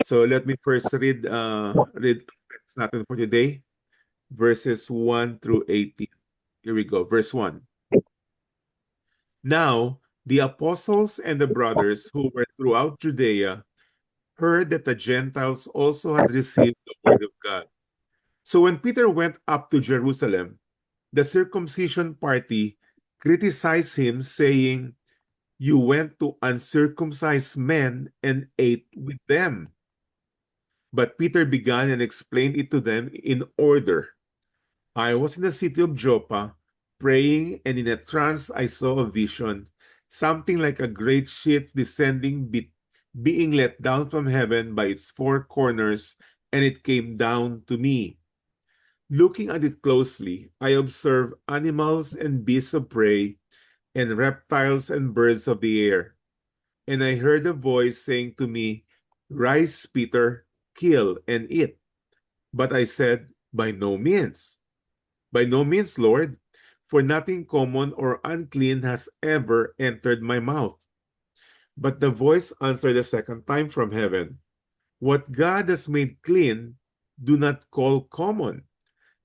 So let me first read natin for today, verses 1 through 18. Here we go. Verse 1. Now, the apostles and the brothers who were throughout Judea heard that the Gentiles also had received the word of God. So when Peter went up to Jerusalem, the circumcision party criticized him, saying, "You went to uncircumcised men and ate with them." But Peter began and explained it to them in order. "I was in the city of Joppa, praying, and in a trance I saw a vision, something like a great sheet descending, being let down from heaven by its four corners, and it came down to me. Looking at it closely, I observed animals and beasts of prey, and reptiles and birds of the air. And I heard a voice saying to me, 'Rise, Peter, kill and eat.' But I said, 'By no means. By no means, Lord, for nothing common or unclean has ever entered my mouth.' But the voice answered a second time from heaven, 'What God has made clean, do not call common.'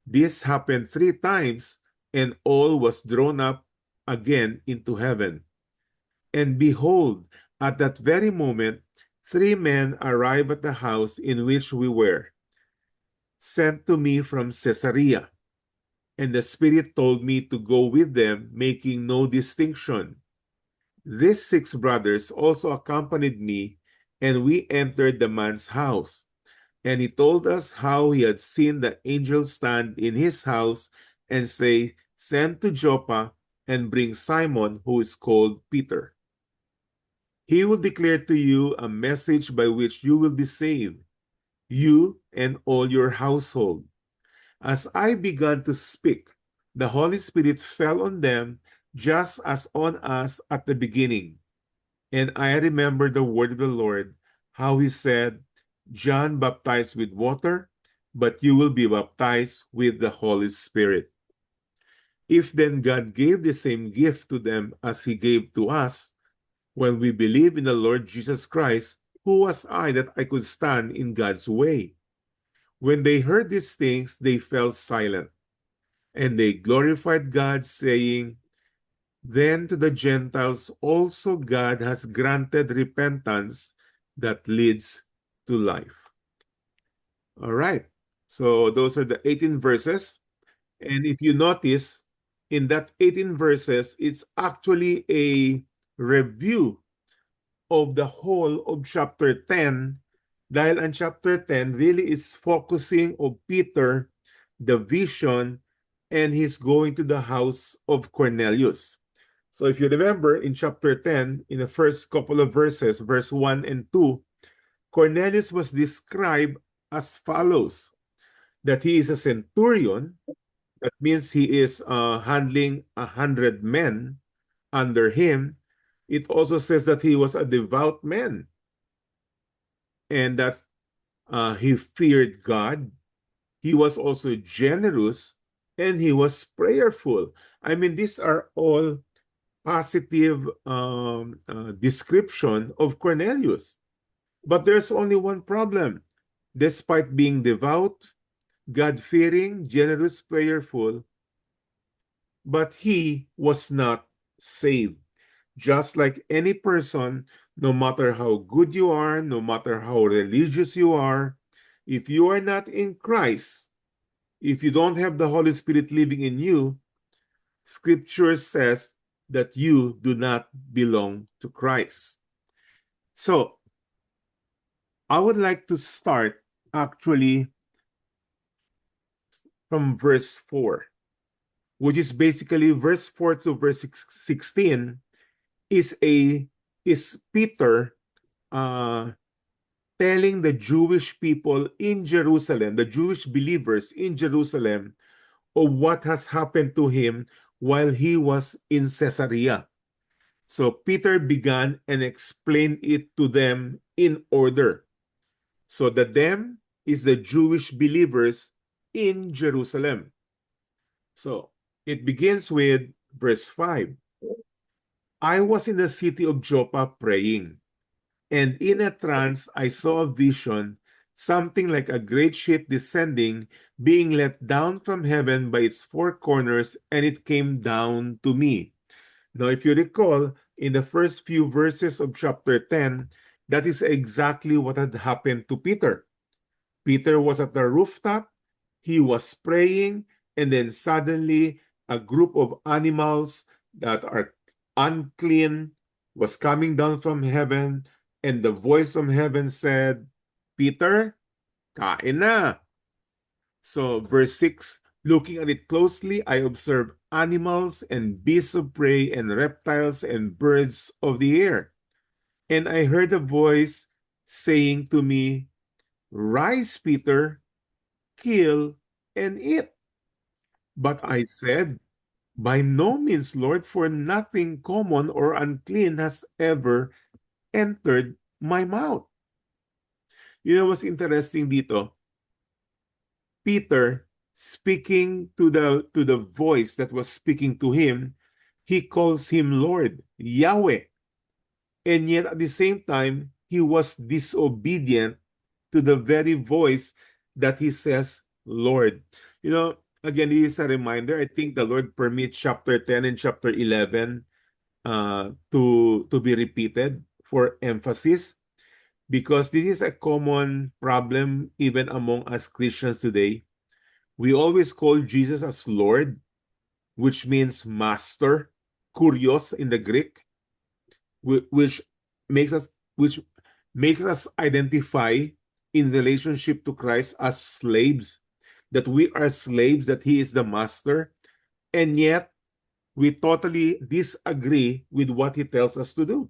This happened three times, and all was drawn up again into heaven. And behold, at that very moment, three men arrived at the house in which we were, sent to me from Caesarea. And the Spirit told me to go with them, making no distinction. These six brothers also accompanied me, and we entered the man's house. And he told us how he had seen the angel stand in his house and say, 'Send to Joppa and bring Simon, who is called Peter. He will declare to you a message by which you will be saved, you and all your household.' As I began to speak, the Holy Spirit fell on them just as on us at the beginning. And I remember the word of the Lord, how he said, 'John baptized with water, but you will be baptized with the Holy Spirit.' If then God gave the same gift to them as he gave to us, when we believe in the Lord Jesus Christ, who was I that I could stand in God's way?" When they heard these things, they fell silent, and they glorified God, saying, "Then to the Gentiles also God has granted repentance that leads to life." All right. So those are the 18 verses. And if you notice, in that 18 verses, it's actually a review of the whole of chapter 10, dahil ang chapter 10 really is focusing of Peter, the vision, and he's going to the house of Cornelius. So if you remember in chapter 10, in the first couple of verses, verse 1 and 2, Cornelius was described as follows: that he is a centurion, that means he is handling 100 men under him. It also says that he was a devout man and that he feared God. He was also generous and he was prayerful. I mean, these are all positive description of Cornelius. But there's only one problem. Despite being devout, God-fearing, generous, prayerful, but he was not saved. Just like any person, no matter how good you are, no matter how religious you are, if you are not in Christ, if you don't have the Holy Spirit living in you, Scripture says that you do not belong to Christ. So, I would like to start actually from verse 4, which is basically verse 4 to verse 16 is Peter uh, telling the Jewish people in Jerusalem, the Jewish believers in Jerusalem, of what has happened to him while he was in Caesarea. So Peter began and explained it to them in order. So the them is the Jewish believers in Jerusalem. So it begins with verse 5. I was in the city of Joppa praying, And in a trance, I saw a vision, something like a great ship descending, being let down from heaven by its four corners, and it came down to me. Now, if you recall, in the first few verses of chapter 10, that is exactly what had happened to Peter. Peter was at the rooftop, he was praying, and then suddenly a group of animals that are unclean was coming down from heaven, and the voice from heaven said, Peter, kain na. So, verse 6, looking at it closely, I observed animals and beasts of prey and reptiles and birds of the air. And I heard a voice saying to me, Rise, Peter, kill and eat. But I said, By no means, Lord, for nothing common or unclean has ever entered my mouth. You know what's interesting dito? Peter, speaking to the voice that was speaking to him, he calls him Lord, Yahweh. And yet at the same time, he was disobedient to the very voice that he says, Lord. You know, again, this is a reminder. I think the Lord permits chapter 10 and chapter 11 to be repeated for emphasis, because this is a common problem even among us Christians today. We always call Jesus as Lord, which means master, kurios in the Greek, which makes us which makes us identify in relationship to Christ as slaves, that we are slaves, that he is the master, and yet we totally disagree with what he tells us to do.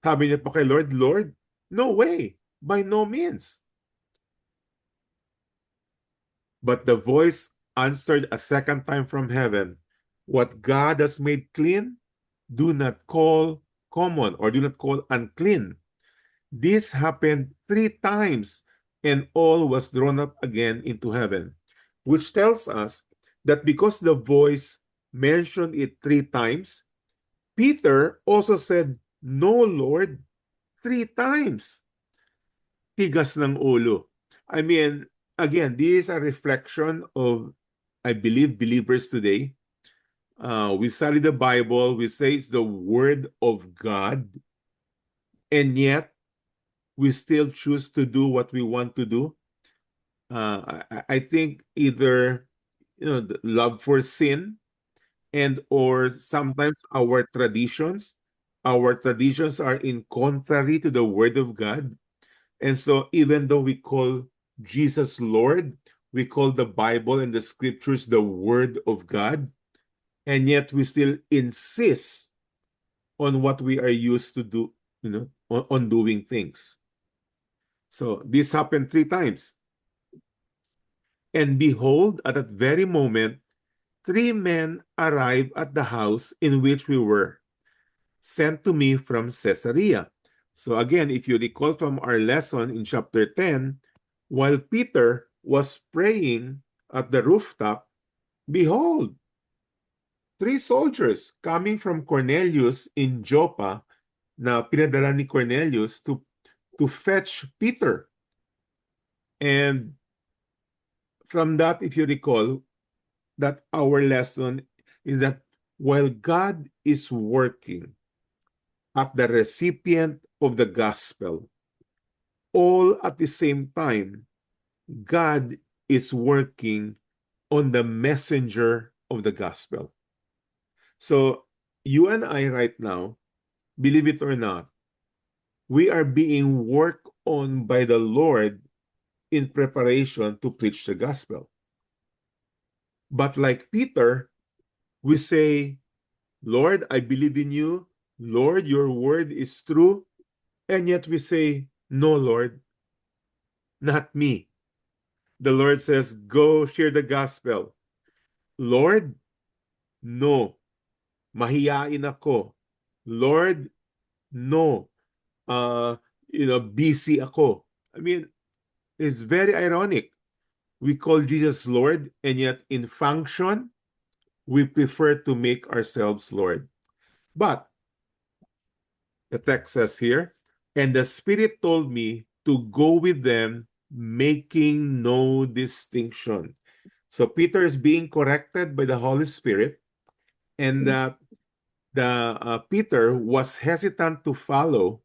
Sabi niya pa kay Lord, Lord, no way, by no means. But the voice answered a second time from heaven, what God has made clean, do not call common, or do not call unclean. This happened 3 times, and all was drawn up again into heaven, which tells us that because the voice mentioned it 3 times, Peter also said, No, Lord, 3 times. Tigas ng ulo. I mean, again, this is a reflection of, I believe, believers today. We study the Bible, we say it's the Word of God, and yet we still choose to do what we want to do. I think either the love for sin, and or sometimes our traditions are in contrary to the Word of God. And so even though we call Jesus Lord, we call the Bible and the scriptures the Word of God, and yet we still insist on what we are used to do, on doing things. So this happened 3 times. And behold, at that very moment, 3 men arrived at the house in which we were, sent to me from Caesarea. So again, if you recall from our lesson in chapter 10, while Peter was praying at the rooftop, behold, 3 soldiers coming from Cornelius in Joppa, na pinadala ni Cornelius to fetch Peter. And from that, if you recall, that our lesson is that while God is working at the recipient of the gospel, all at the same time, God is working on the messenger of the gospel. So you and I right now, believe it or not, we are being worked on by the Lord in preparation to preach the gospel. But like Peter, we say, Lord, I believe in you. Lord, your word is true. And yet we say, no, Lord, not me. The Lord says, go share the gospel. Lord, no. Mahiyain ako. Lord, no. Busy ako. I mean, it's very ironic. We call Jesus Lord, and yet in function, we prefer to make ourselves Lord. But the text says here, And the Spirit told me to go with them, making no distinction. So Peter is being corrected by the Holy Spirit, and Peter was hesitant to follow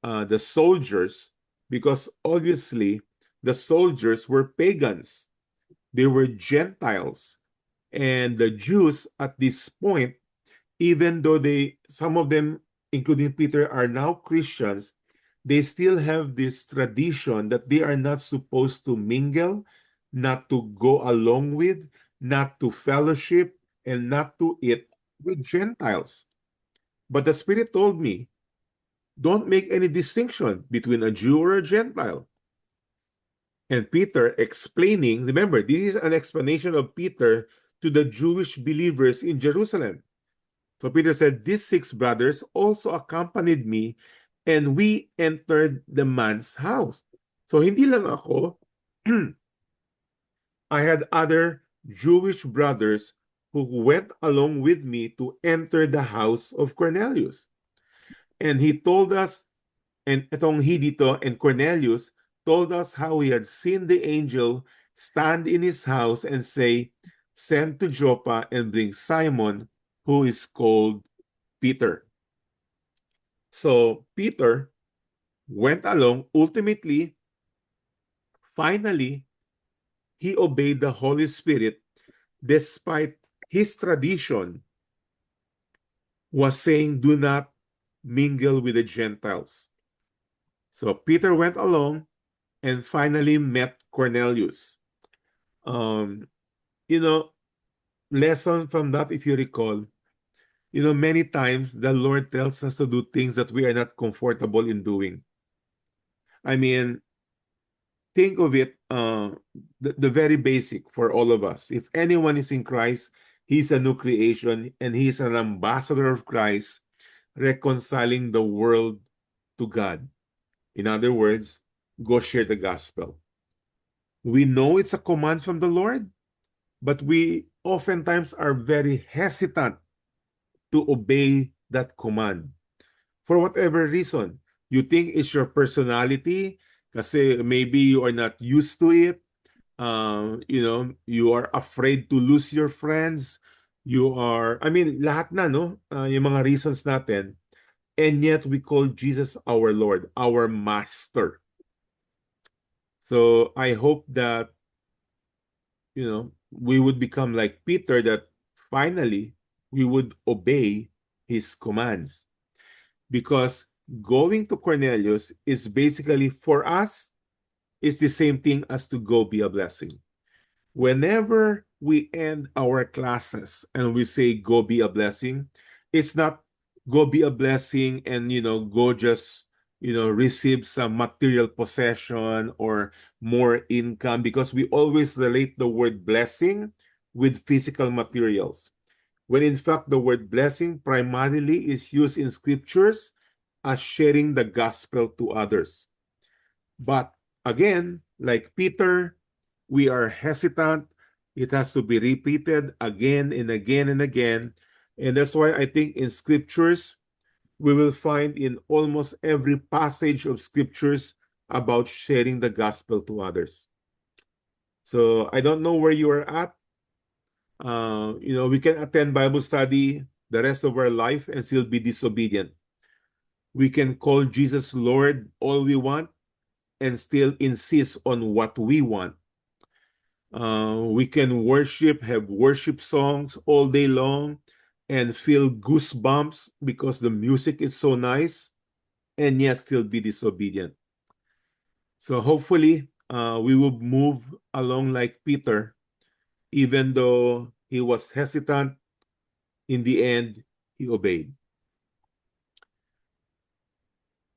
the soldiers because obviously the soldiers were pagans. They were Gentiles. And the Jews at this point, even though some of them, including Peter, are now Christians, they still have this tradition that they are not supposed to mingle, not to go along with, not to fellowship, and not to eat with Gentiles. But the Spirit told me, don't make any distinction between a Jew or a Gentile. And Peter explaining, remember, this is an explanation of Peter to the Jewish believers in Jerusalem. So Peter said, these 6 brothers also accompanied me, and we entered the man's house. So hindi lang ako, I had other Jewish brothers who went along with me to enter the house of Cornelius. And he told us, and itong he dito, and Cornelius told us how he had seen the angel stand in his house and say, send to Joppa and bring Simon, who is called Peter. So Peter went along. Ultimately, finally, he obeyed the Holy Spirit despite his tradition was saying, do not mingle with the Gentiles. So Peter went along and finally met Cornelius. Um, you know, lesson from that, if you recall, many times the Lord tells us to do things that we are not comfortable in doing. I mean, think of it, the very basic for all of us. If anyone is in Christ, he's a new creation and he's an ambassador of Christ, reconciling the world to God. In other words, go share the gospel. We know it's a command from the Lord, but we oftentimes are very hesitant to obey that command. For whatever reason, you think it's your personality, kasi maybe you are not used to it. You are afraid to lose your friends. Lahat na, no? Yung mga reasons natin. And yet we call Jesus our Lord, our Master. So I hope that, we would become like Peter, that finally we would obey his commands. Because going to Cornelius is basically, for us, is the same thing as to go be a blessing. Whenever we end our classes and we say go be a blessing, it's not go be a blessing and go just receive some material possession or more income, because we always relate the word blessing with physical materials, when in fact the word blessing primarily is used in scriptures as sharing the gospel to others. But again, like Peter, we are hesitant. It has to be repeated again and again and again. And that's why I think in scriptures, we will find in almost every passage of scriptures about sharing the gospel to others. So I don't know where you are at. We can attend Bible study the rest of our life and still be disobedient. We can call Jesus Lord all we want and still insist on what we want. We can worship, have worship songs all day long and feel goosebumps because the music is so nice, and yet still be disobedient. So hopefully, we will move along like Peter, even though he was hesitant. In the end, he obeyed.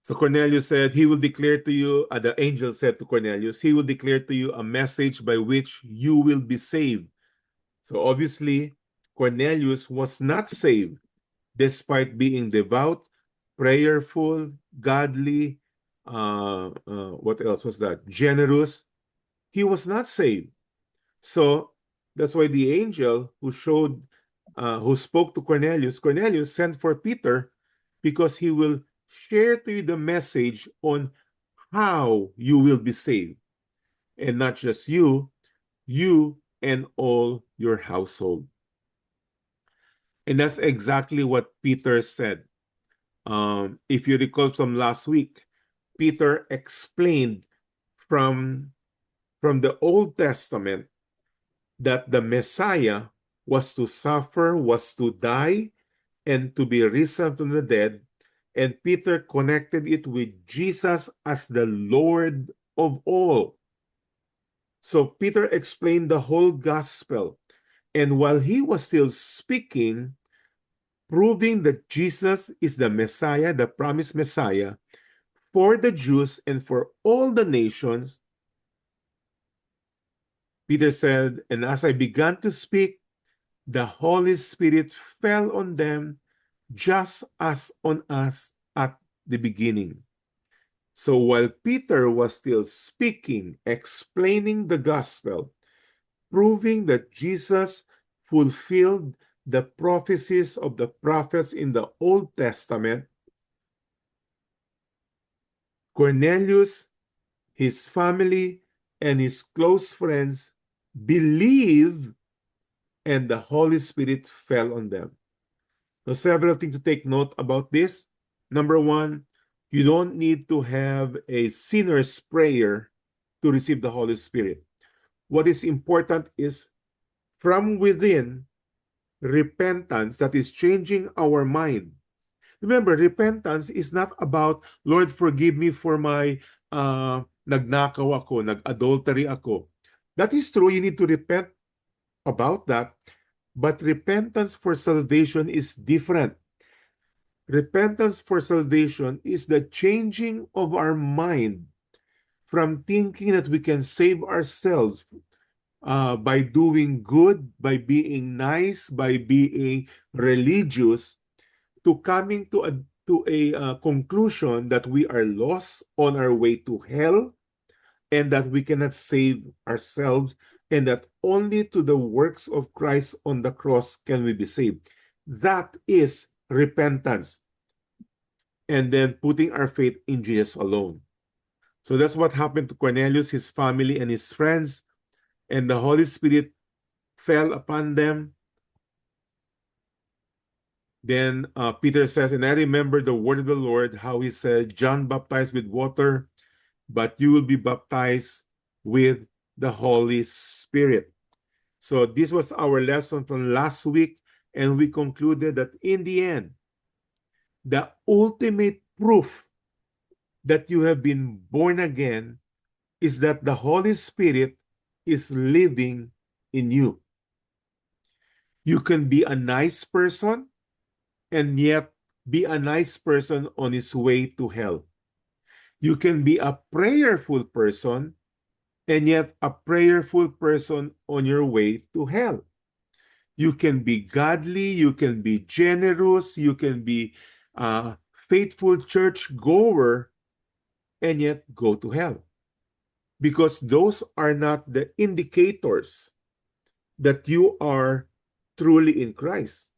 So Cornelius said, he will declare to you, the angel said to Cornelius, he will declare to you a message by which you will be saved. So obviously, Cornelius was not saved despite being devout, prayerful, godly, what else was that? Generous. He was not saved. So that's why the angel who spoke to Cornelius, Cornelius sent for Peter because he will share to you the message on how you will be saved. And not just you and all your household. And that's exactly what Peter said. If you recall from last week, Peter explained from, from the Old Testament that the Messiah was to suffer, was to die, and to be risen from the dead. And Peter connected it with Jesus as the Lord of all. So Peter explained the whole gospel. And while he was still speaking, proving that Jesus is the Messiah, the promised Messiah, for the Jews and for all the nations, Peter said, and as I began to speak, the Holy Spirit fell on them just as on us at the beginning. So while Peter was still speaking, explaining the gospel, proving that Jesus fulfilled the prophecies of the prophets in the Old Testament, Cornelius, his family, and his close friends believed, and the Holy Spirit fell on them. So several things to take note about this. Number one, you don't need to have a sinner's prayer to receive the Holy Spirit. What is important is from within, repentance that is changing our mind. Remember, repentance is not about, Lord, forgive me for my nagnakaw ako, nag-adultery ako. That is true. You need to repent about that. But repentance for salvation is different. Repentance for salvation is the changing of our mind from thinking that we can save ourselves by doing good, by being nice, by being religious, to coming to a conclusion that we are lost on our way to hell and that we cannot save ourselves and that only to the works of Christ on the cross can we be saved. That is repentance. And then putting our faith in Jesus alone. So that's what happened to Cornelius, his family, and his friends. And the Holy Spirit fell upon them. Then Peter says, and I remember the word of the Lord, how he said, John baptized with water, but you will be baptized with the Holy Spirit. So this was our lesson from last week, and we concluded that in the end, the ultimate proof that you have been born again is that the Holy Spirit is living in you. You can be a nice person and yet be a nice person on his way to hell. You can be a prayerful person and yet a prayerful person on your way to hell. You can be godly, you can be generous, you can be a faithful church goer and yet go to hell. Because those are not the indicators that you are truly in Christ.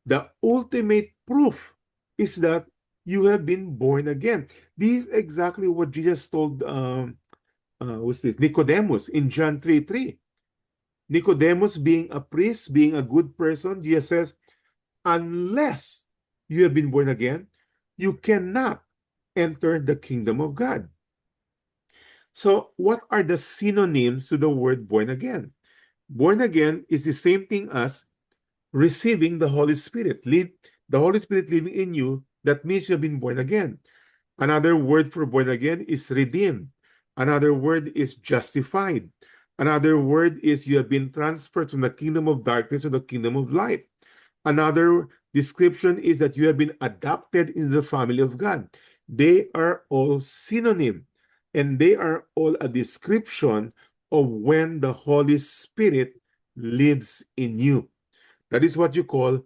The ultimate proof is that you have been born again. This is exactly what Jesus told what's this? Nicodemus in John 3:3. Nicodemus, being a priest, being a good person, Jesus says, unless you have been born again, you cannot enter the kingdom of God. So, what are the synonyms to the word born again? Born again is the same thing as receiving the Holy Spirit. The Holy Spirit living in you, that means you have been born again. Another word for born again is redeemed. Another word is justified. Another word is you have been transferred from the kingdom of darkness to the kingdom of light. Another description is that you have been adopted into the family of God. They are all synonym, and they are all a description of when the Holy Spirit lives in you. That is what you call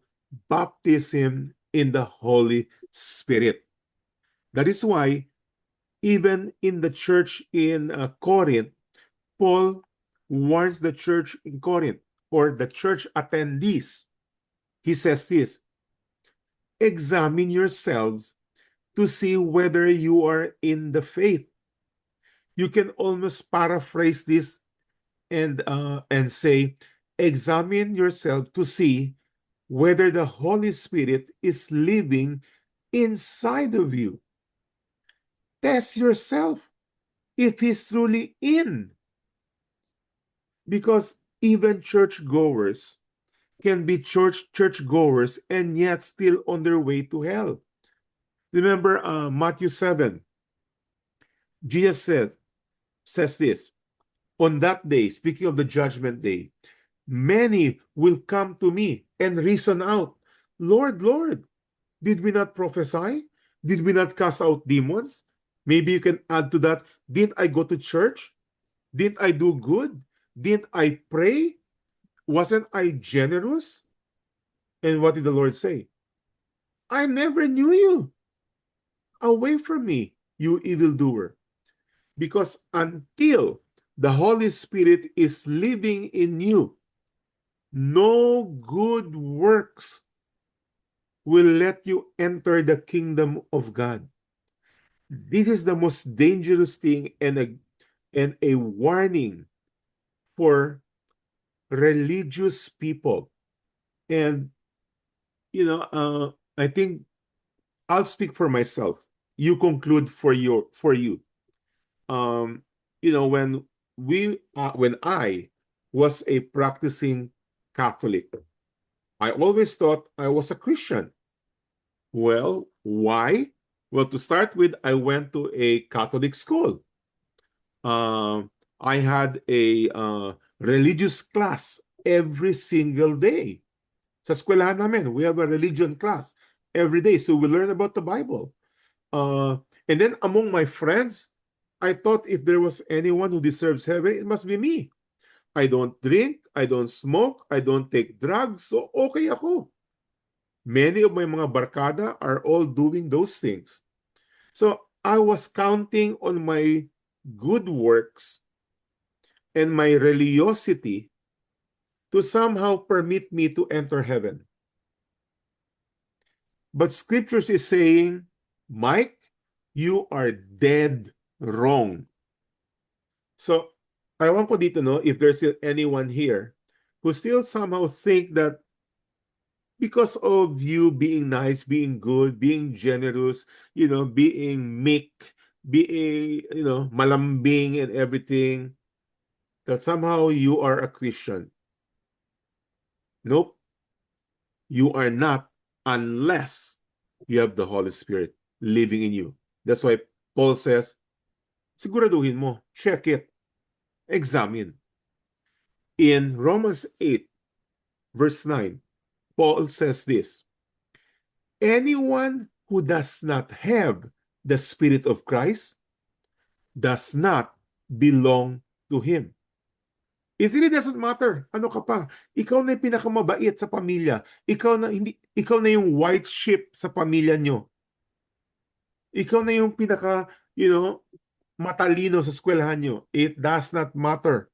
baptism in the Holy Spirit. That is why even in the church in Corinth, Paul warns the church in Corinth or the church attendees. He says this, examine yourselves to see whether you are in the faith. You can almost paraphrase this and say, examine yourself to see whether the Holy Spirit is living inside of you. Test yourself if He's truly in. Because even churchgoers can be churchgoers and yet still on their way to hell. Remember Matthew 7. Jesus says this, on that day, speaking of the judgment day, many will come to me and reason out, Lord, Lord, did we not prophesy? Did we not cast out demons? Maybe you can add to that, didn't I go to church? Didn't I do good? Didn't I pray? Wasn't I generous? And what did the Lord say? I never knew you. Away from me, you evildoer. Because until the Holy Spirit is living in you, no good works will let you enter the kingdom of God. This is the most dangerous thing and a warning for religious people. And, I think I'll speak for myself. You conclude for you. Um, when I was a practicing Catholic, I always thought I was a Christian. Well, why? Well, to start with, I went to a Catholic school. I had a religious class every single day. Sa eskwelahan namin, we have a religion class every day. So we learn about the Bible. And then among my friends, I thought if there was anyone who deserves heaven, it must be me. I don't drink, I don't smoke, I don't take drugs, so okay ako. Many of my mga barkada are all doing those things. So I was counting on my good works and my religiosity to somehow permit me to enter heaven. But scriptures is saying, Mike, you are dead wrong. So, I want ko dito, no, if there's anyone here who still somehow think that because of you being nice, being good, being generous, being meek, being, malambing and everything, that somehow you are a Christian. Nope. You are not unless you have the Holy Spirit living in you. That's why Paul says, siguraduhin mo, check it, examine. In Romans 8, verse 9, Paul says this, anyone who does not have the Spirit of Christ does not belong to Him. It really doesn't matter. Ano ka pa? Ikaw na yung pinakamabait sa pamilya. Ikaw na yung white sheep sa pamilya nyo. Ikaw na yung pinaka, matalino sa eskwelahan nyo. It does not matter.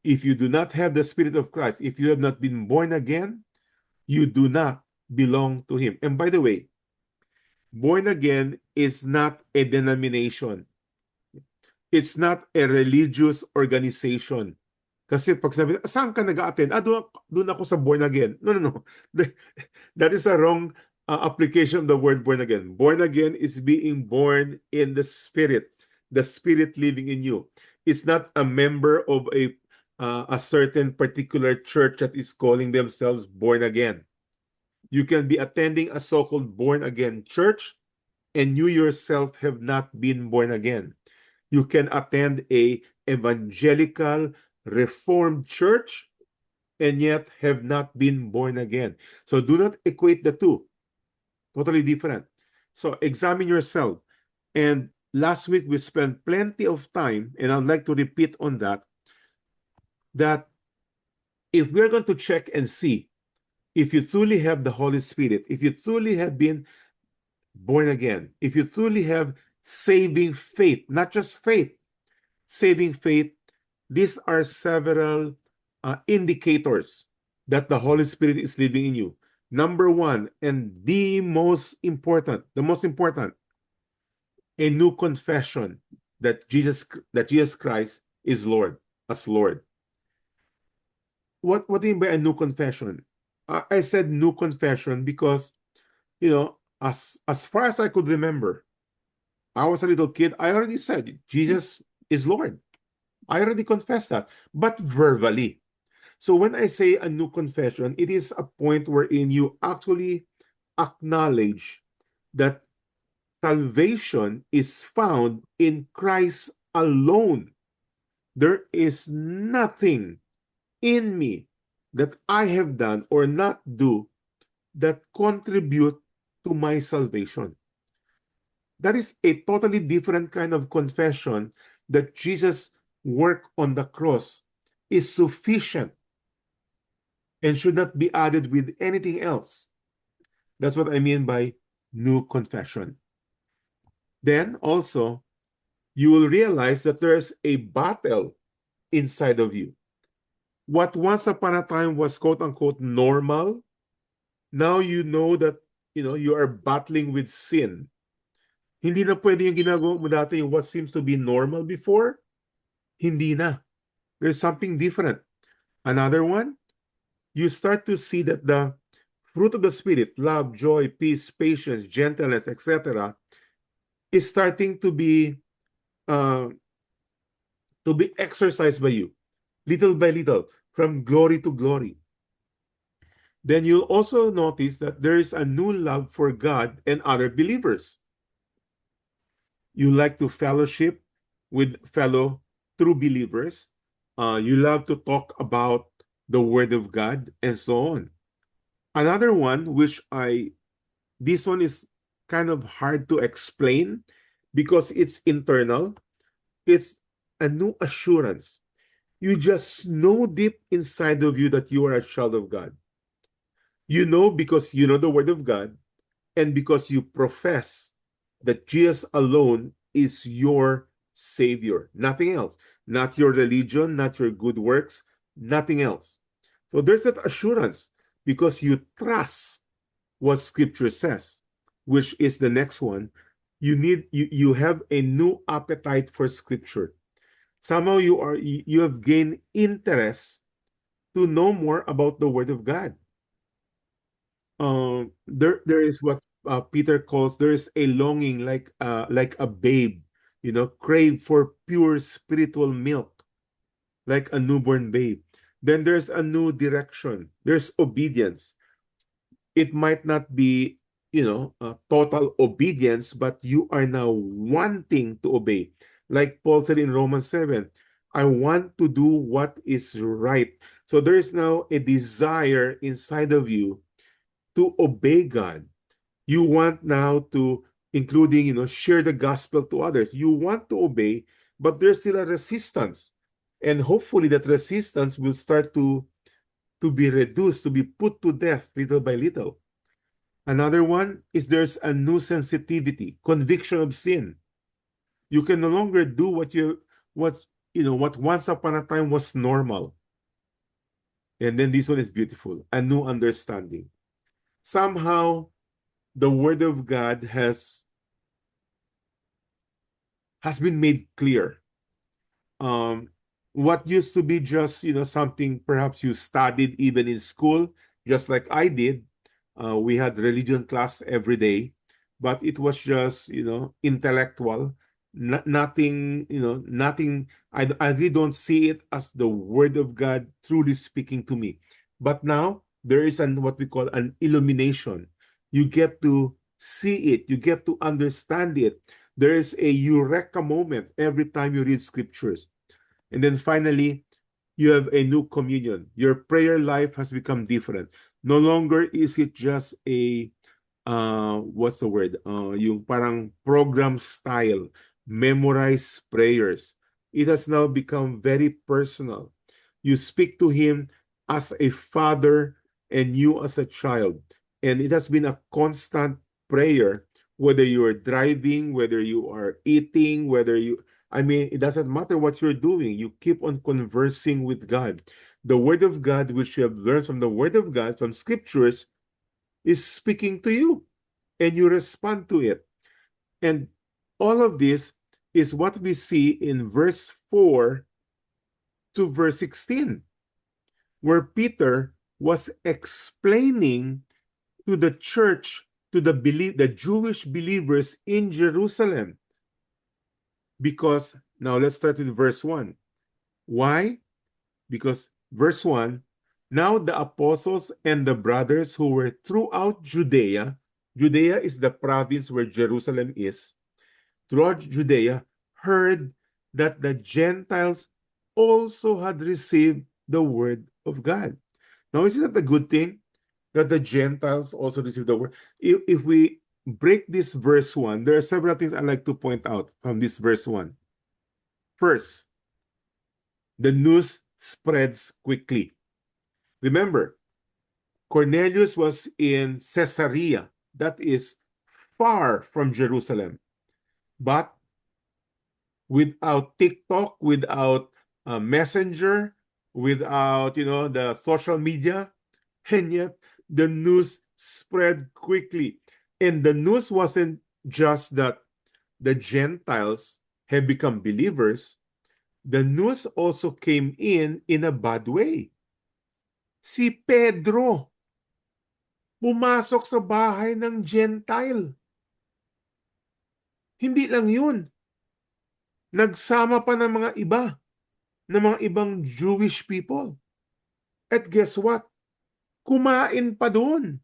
If you do not have the Spirit of Christ, if you have not been born again, you do not belong to Him. And by the way, born again is not a denomination. It's not a religious organization. Kasi pag sabi, saan ka nag-attend? Doon ako sa born again. No. That is a wrong application of the word born again. Born again is being born in the Spirit living in you. It's not a member of a certain particular church that is calling themselves born again. You can be attending a so-called born again church and you yourself have not been born again. You can attend a evangelical Reformed church and yet have not been born again. So do not equate the two. Totally different. So examine yourself. And last week we spent plenty of time, and I'd like to repeat on that if we're going to check and see if you truly have the Holy Spirit, if you truly have been born again, if you truly have saving faith, not just faith, saving faith, these are several indicators that the Holy Spirit is living in you. Number one, and the most important, a new confession that Jesus Christ is Lord, as Lord. What do you mean by a new confession? I said new confession because, as far as I could remember, I was a little kid. I already said Jesus is Lord. I already confessed that, but verbally. So when I say a new confession, it is a point wherein you actually acknowledge that salvation is found in Christ alone. There is nothing in me that I have done or not do that contribute to my salvation. That is a totally different kind of confession that Jesus' work on the cross is sufficient and should not be added with anything else. That's what I mean by new confession. Then also, you will realize that there's a battle inside of you. What once upon a time was quote unquote normal, now you know that you are battling with sin. Hindi na pwede yung ginagawa mo dati, yung what seems to be normal before, hindi na. There's something different. Another one, you start to see that the fruit of the Spirit, love, joy, peace, patience, gentleness, etc., is starting uh, to be exercised by you, little by little, from glory to glory. Then you'll also notice that there is a new love for God and other believers. You like to fellowship with fellow true believers. You love to talk about the Word of God and so on. Another one, this one is kind of hard to explain because it's internal. It's a new assurance. You just know deep inside of you that you are a child of God. You know because you know the Word of God and because you profess that Jesus alone is your Savior, nothing else, not your religion, not your good works, nothing else. So there's that assurance because you trust what Scripture says, which is the next one. You have a new appetite for Scripture. Somehow you have gained interest to know more about the Word of God. There is what Peter calls, there is a longing like a babe, crave for pure spiritual milk, like a newborn babe. Then there's a new direction. There's obedience. It might not be, total obedience, but you are now wanting to obey. Like Paul said in Romans 7, I want to do what is right. So there is now a desire inside of you to obey God. You want now to, including, share the gospel to others. You want to obey, but there's still a resistance. And hopefully that resistance will start to be reduced, to be put to death little by little. Another one is there's a new sensitivity, conviction of sin. You can no longer do what once upon a time was normal. And then this one is beautiful, a new understanding. Somehow the word of God has been made clear. Um, what used to be just something perhaps you studied even in school, just like I did. We had religion class every day, but it was just intellectual. Nothing, nothing. I really don't see it as the word of God truly speaking to me. But now there is what we call an illumination. You get to see it. You get to understand it. There is a eureka moment every time you read scriptures. And then finally, you have a new communion. Your prayer life has become different. No longer is it just a what's the word? Yung parang program style, memorize prayers. It has now become very personal. You speak to him as a father and you as a child. And it has been a constant prayer, whether you are driving, whether you are eating, I mean, it doesn't matter what you're doing. You keep on conversing with God. The Word of God, which you have learned from the Word of God, from Scriptures, is speaking to you, and you respond to it. And all of this is what we see in verse 4 to verse 16, where Peter was explaining to the church, to the Jewish believers in Jerusalem. Because now let's start with verse 1. Why? Because verse 1, now the apostles and the brothers who were throughout Judea, Judea is the province where Jerusalem is, throughout Judea, heard that the Gentiles also had received the word of God. Now, isn't that a good thing that the Gentiles also received the word? If we break this verse 1, there are several things I'd like to point out from this verse 1. First, the news spreads quickly. Remember, Cornelius was in Caesarea, that is far from Jerusalem. But without TikTok, without Messenger, without the social media, and yet the news spread quickly. And the news wasn't just that the Gentiles have become believers. The news also came in a bad way. Si Pedro pumasok sa bahay ng Gentile. Hindi lang yun. Nagsama pa ng mga iba, ng mga ibang Jewish people. At guess what? Kumain pa doon.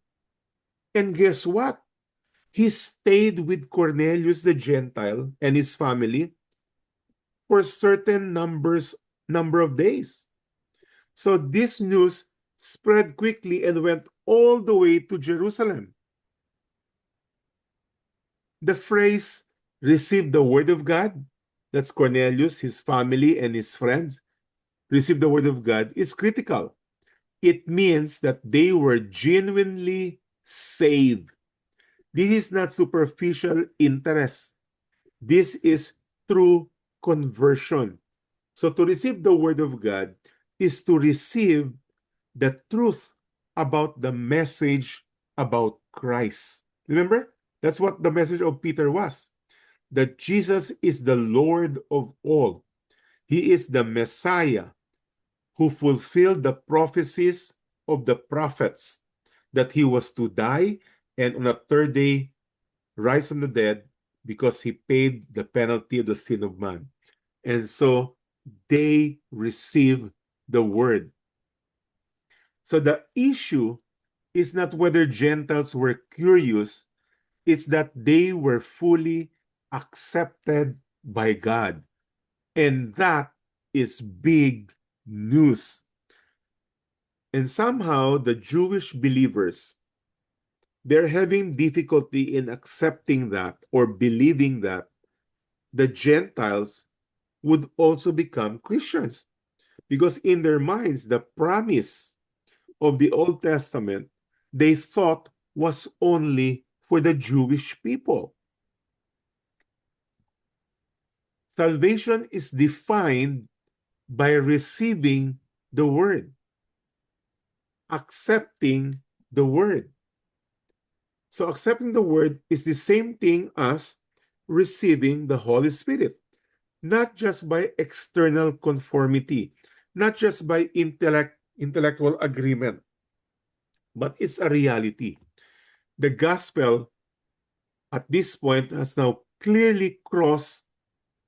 And guess what? He stayed with Cornelius the Gentile and his family for certain number of days. So this news spread quickly and went all the way to Jerusalem. The phrase, "receive the word of God," that's Cornelius, his family, and his friends, receive the word of God, is critical. It means that they were genuinely saved. This is not superficial interest. This is true conversion. So to receive the word of God is to receive the truth about the message about Christ. Remember? That's what the message of Peter was. That Jesus is the Lord of all. He is the Messiah who fulfilled the prophecies of the prophets, that he was to die and on the third day rise from the dead because he paid the penalty of the sin of man. And so they receive the word. So the issue is not whether Gentiles were curious, it's that they were fully accepted by God. And that is big news. And somehow the Jewish believers, they're having difficulty in accepting that or believing that the Gentiles would also become Christians. Because in their minds, the promise of the Old Testament, they thought was only for the Jewish people. Salvation is defined by receiving the word, accepting the word. So accepting the word is the same thing as receiving the Holy Spirit, not just by external conformity, not just by intellectual agreement, but it's a reality. The gospel at this point has now clearly crossed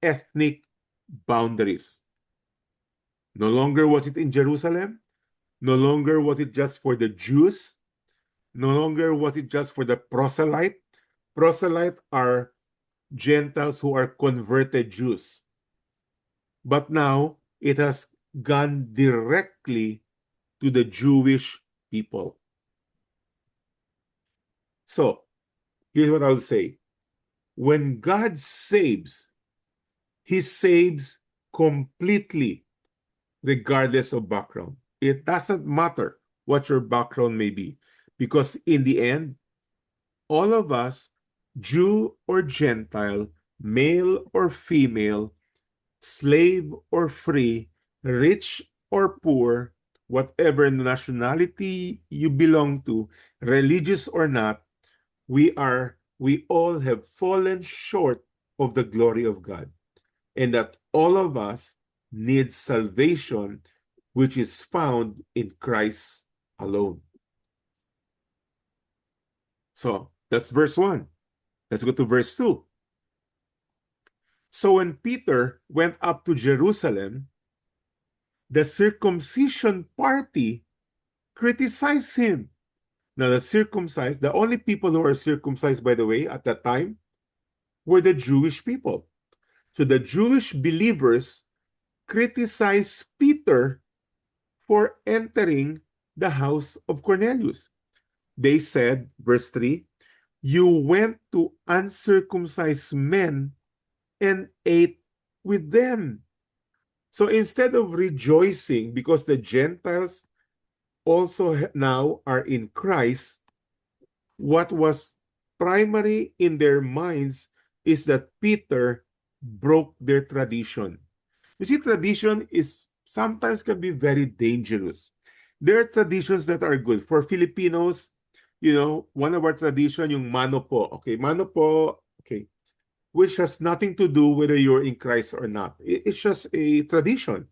ethnic boundaries. No longer was it in Jerusalem. No longer was it just for the Jews. No longer was it just for the proselyte. Proselyte are Gentiles who are converted Jews. But now it has gone directly to the Jewish people. So here's what I'll say. When God saves, he saves completely, regardless of background. It doesn't matter what your background may be, because in the end, all of us, Jew or Gentile, male or female, slave or free, rich or poor, whatever nationality you belong to, religious or not, we all have fallen short of the glory of God, and that all of us need salvation, which is found in Christ alone. So that's verse 1. Let's go to verse 2. So when Peter went up to Jerusalem, the circumcision party criticized him. Now, the only people who were circumcised, by the way, at that time, were the Jewish people. So the Jewish believers criticized Peter for entering the house of Cornelius. They said, verse 3, "You went to uncircumcised men and ate with them." So instead of rejoicing because the Gentiles also now are in Christ, what was primary in their minds is that Peter broke their tradition. You see, tradition is sometimes can be very dangerous. There are traditions that are good. For Filipinos, one of our tradition, yung mano po. Okay, mano po, okay, which has nothing to do whether you're in Christ or not. It's just a tradition.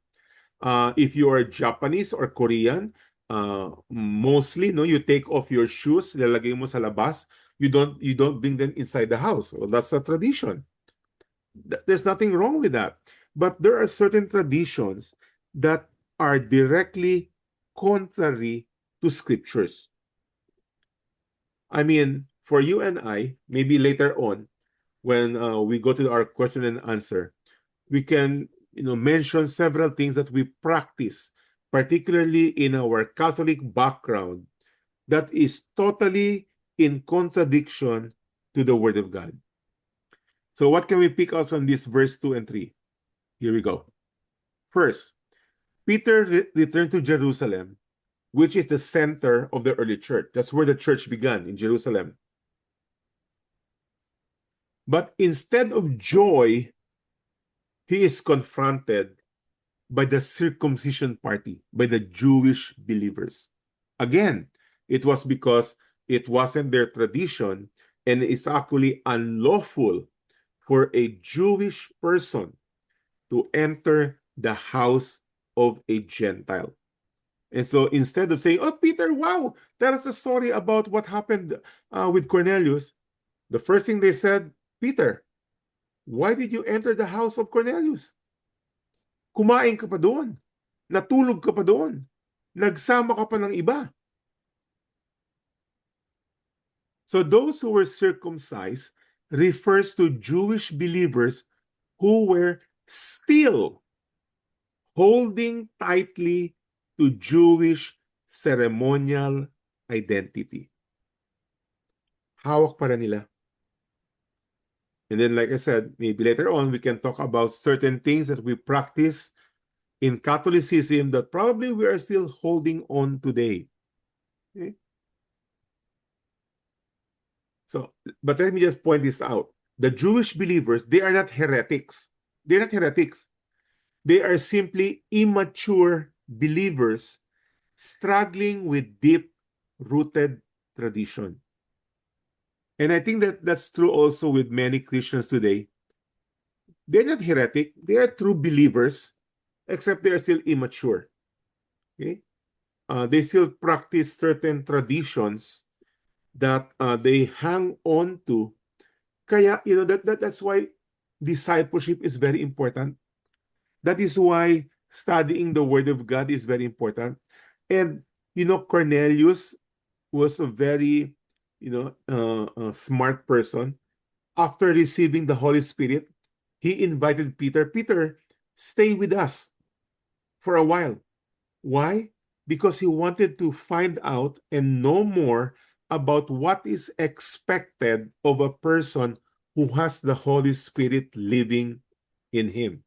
If you are Japanese or Korean, mostly, no, you take off your shoes, lalagay mo sa labas. You don't bring them inside the house. Well, that's a tradition. There's nothing wrong with that. But there are certain traditions that are directly contrary to scriptures. I mean, for you and I, maybe later on, when we go to our question and answer, we can mention several things that we practice, particularly in our Catholic background, that is totally in contradiction to the Word of God. So what can we pick out from this verse 2 and 3? Here we go. First, Peter returned to Jerusalem, which is the center of the early church. That's where the church began, in Jerusalem. But instead of joy, he is confronted by the circumcision party, by the Jewish believers. Again, it was because it wasn't their tradition, and it's actually unlawful for a Jewish person to enter the house of a Gentile. And so instead of saying, "Oh, Peter, wow, tell us a story about what happened with Cornelius," the first thing they said, "Peter, why did you enter the house of Cornelius? Kumain ka pa doon. Natulog ka pa doon. Nagsama ka pa ng iba." So those who were circumcised refers to Jewish believers who were still holding tightly to Jewish ceremonial identity. Hawak pa rin nila. And then, like I said, maybe later on, we can talk about certain things that we practice in Catholicism that probably we are still holding on today. Okay? So, but let me just point this out. The Jewish believers, they are not heretics. They're not heretics. They are simply immature believers struggling with deep-rooted tradition. And I think that that's true also with many Christians today. They're not heretic. They are true believers, except they are still immature. Okay? They still practice certain traditions that they hang on to. Kaya, that's why discipleship is very important. That is why studying the Word of God is very important. And, Cornelius was a very, smart person. After receiving the Holy Spirit, he invited Peter, "Peter, stay with us for a while." Why? Because he wanted to find out and know more about what is expected of a person who has the Holy Spirit living in him.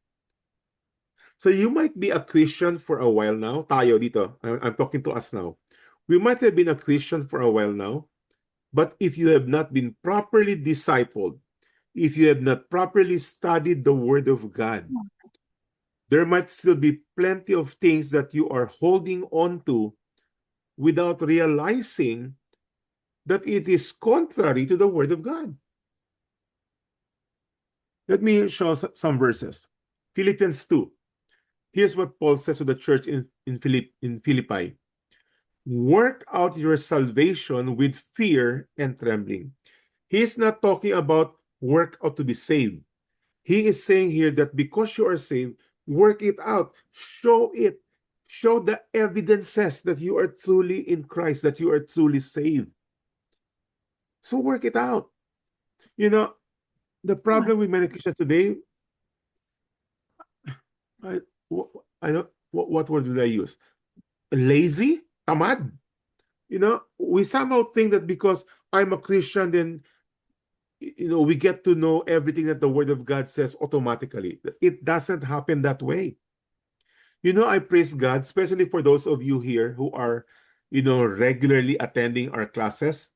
So you might be a Christian for a while now. Tayo dito, I'm talking to us now. We might have been a Christian for a while now, but if you have not been properly discipled, if you have not properly studied the Word of God, there might still be plenty of things that you are holding on to without realizing that it is contrary to the Word of God. Let me show some verses. Philippians 2. Here's what Paul says to the church in Philippi. Work out your salvation with fear and trembling. He's not talking about work out to be saved. He is saying here that because you are saved, work it out. Show it. Show the evidences that you are truly in Christ, that you are truly saved. So work it out. You know, the problem with many Christians today, I, I don't, what word did I use? Lazy? Tamad? We somehow think that because I'm a Christian, then we get to know everything that the Word of God says automatically. It doesn't happen that way. I praise God, especially for those of you here who are, regularly attending our classes,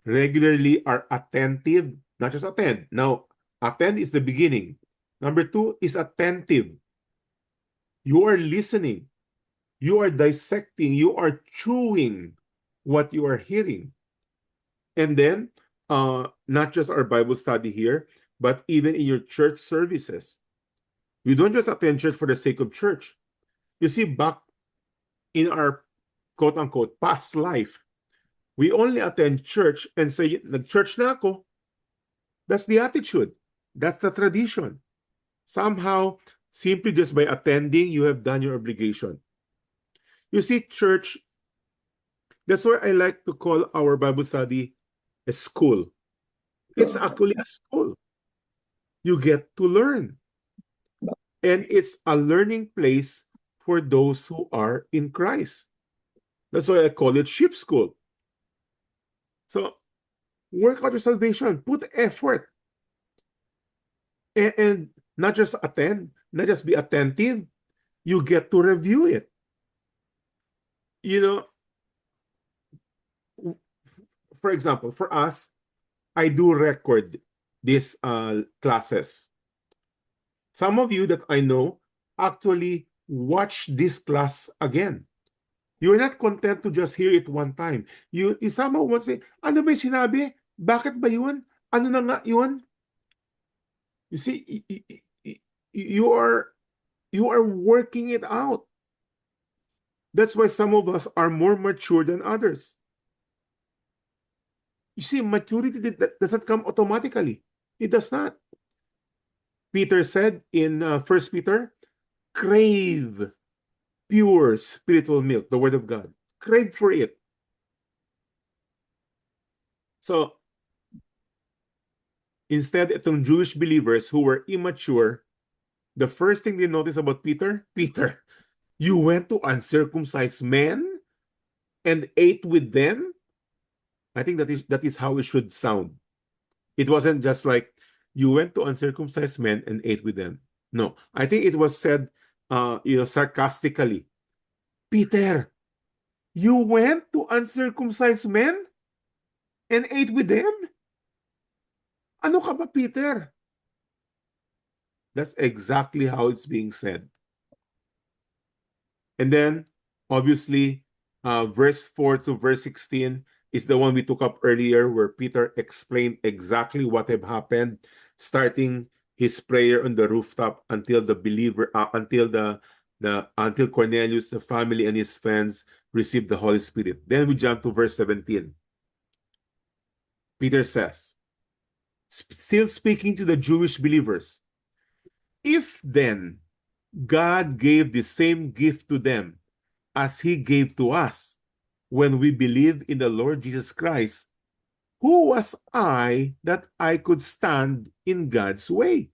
regularly are attentive, not just attend. Now, attend is the beginning. Number two is attentive. You are listening. You are dissecting. You are chewing what you are hearing. And then, not just our Bible study here, but even in your church services. You don't just attend church for the sake of church. You see, back in our quote unquote past life, we only attend church and say, nag-church na ako. That's the attitude. That's the tradition. Somehow, simply just by attending, you have done your obligation. You see, church, that's why I like to call our Bible study a school. It's actually a school. You get to learn. And it's a learning place for those who are in Christ. That's why I call it sheep school. So work out your salvation, put effort, and not just attend, not just be attentive, you get to review it. For example, for us, I do record these classes. Some of you that I know actually watch this class again. You're not content to just hear it one time. You somehow want to say, ano ba yung sinabi? Bakit ba yun? Ano na nga yun? You see, you are working it out. That's why some of us are more mature than others. You see, maturity doesn't come automatically. It does not. Peter said in 1 Peter, crave pure spiritual milk, the Word of God. Crave for it. So, instead, itong Jewish believers who were immature, the first thing they noticed about Peter, you went to uncircumcised men and ate with them? I think that is how it should sound. It wasn't just like, you went to uncircumcised men and ate with them. No, I think it was said, sarcastically. Peter, you went to uncircumcised men and ate with them? Ano ka ba, Peter? That's exactly how it's being said. And then, obviously, verse 4 to verse 16 is the one we took up earlier, where Peter explained exactly what had happened, starting his prayer on the rooftop until the believer, until Cornelius, the family, and his friends received the Holy Spirit. Then we jump to verse 17. Peter says, still speaking to the Jewish believers, if then God gave the same gift to them as he gave to us when we believed in the Lord Jesus Christ, who was I that I could stand in God's way?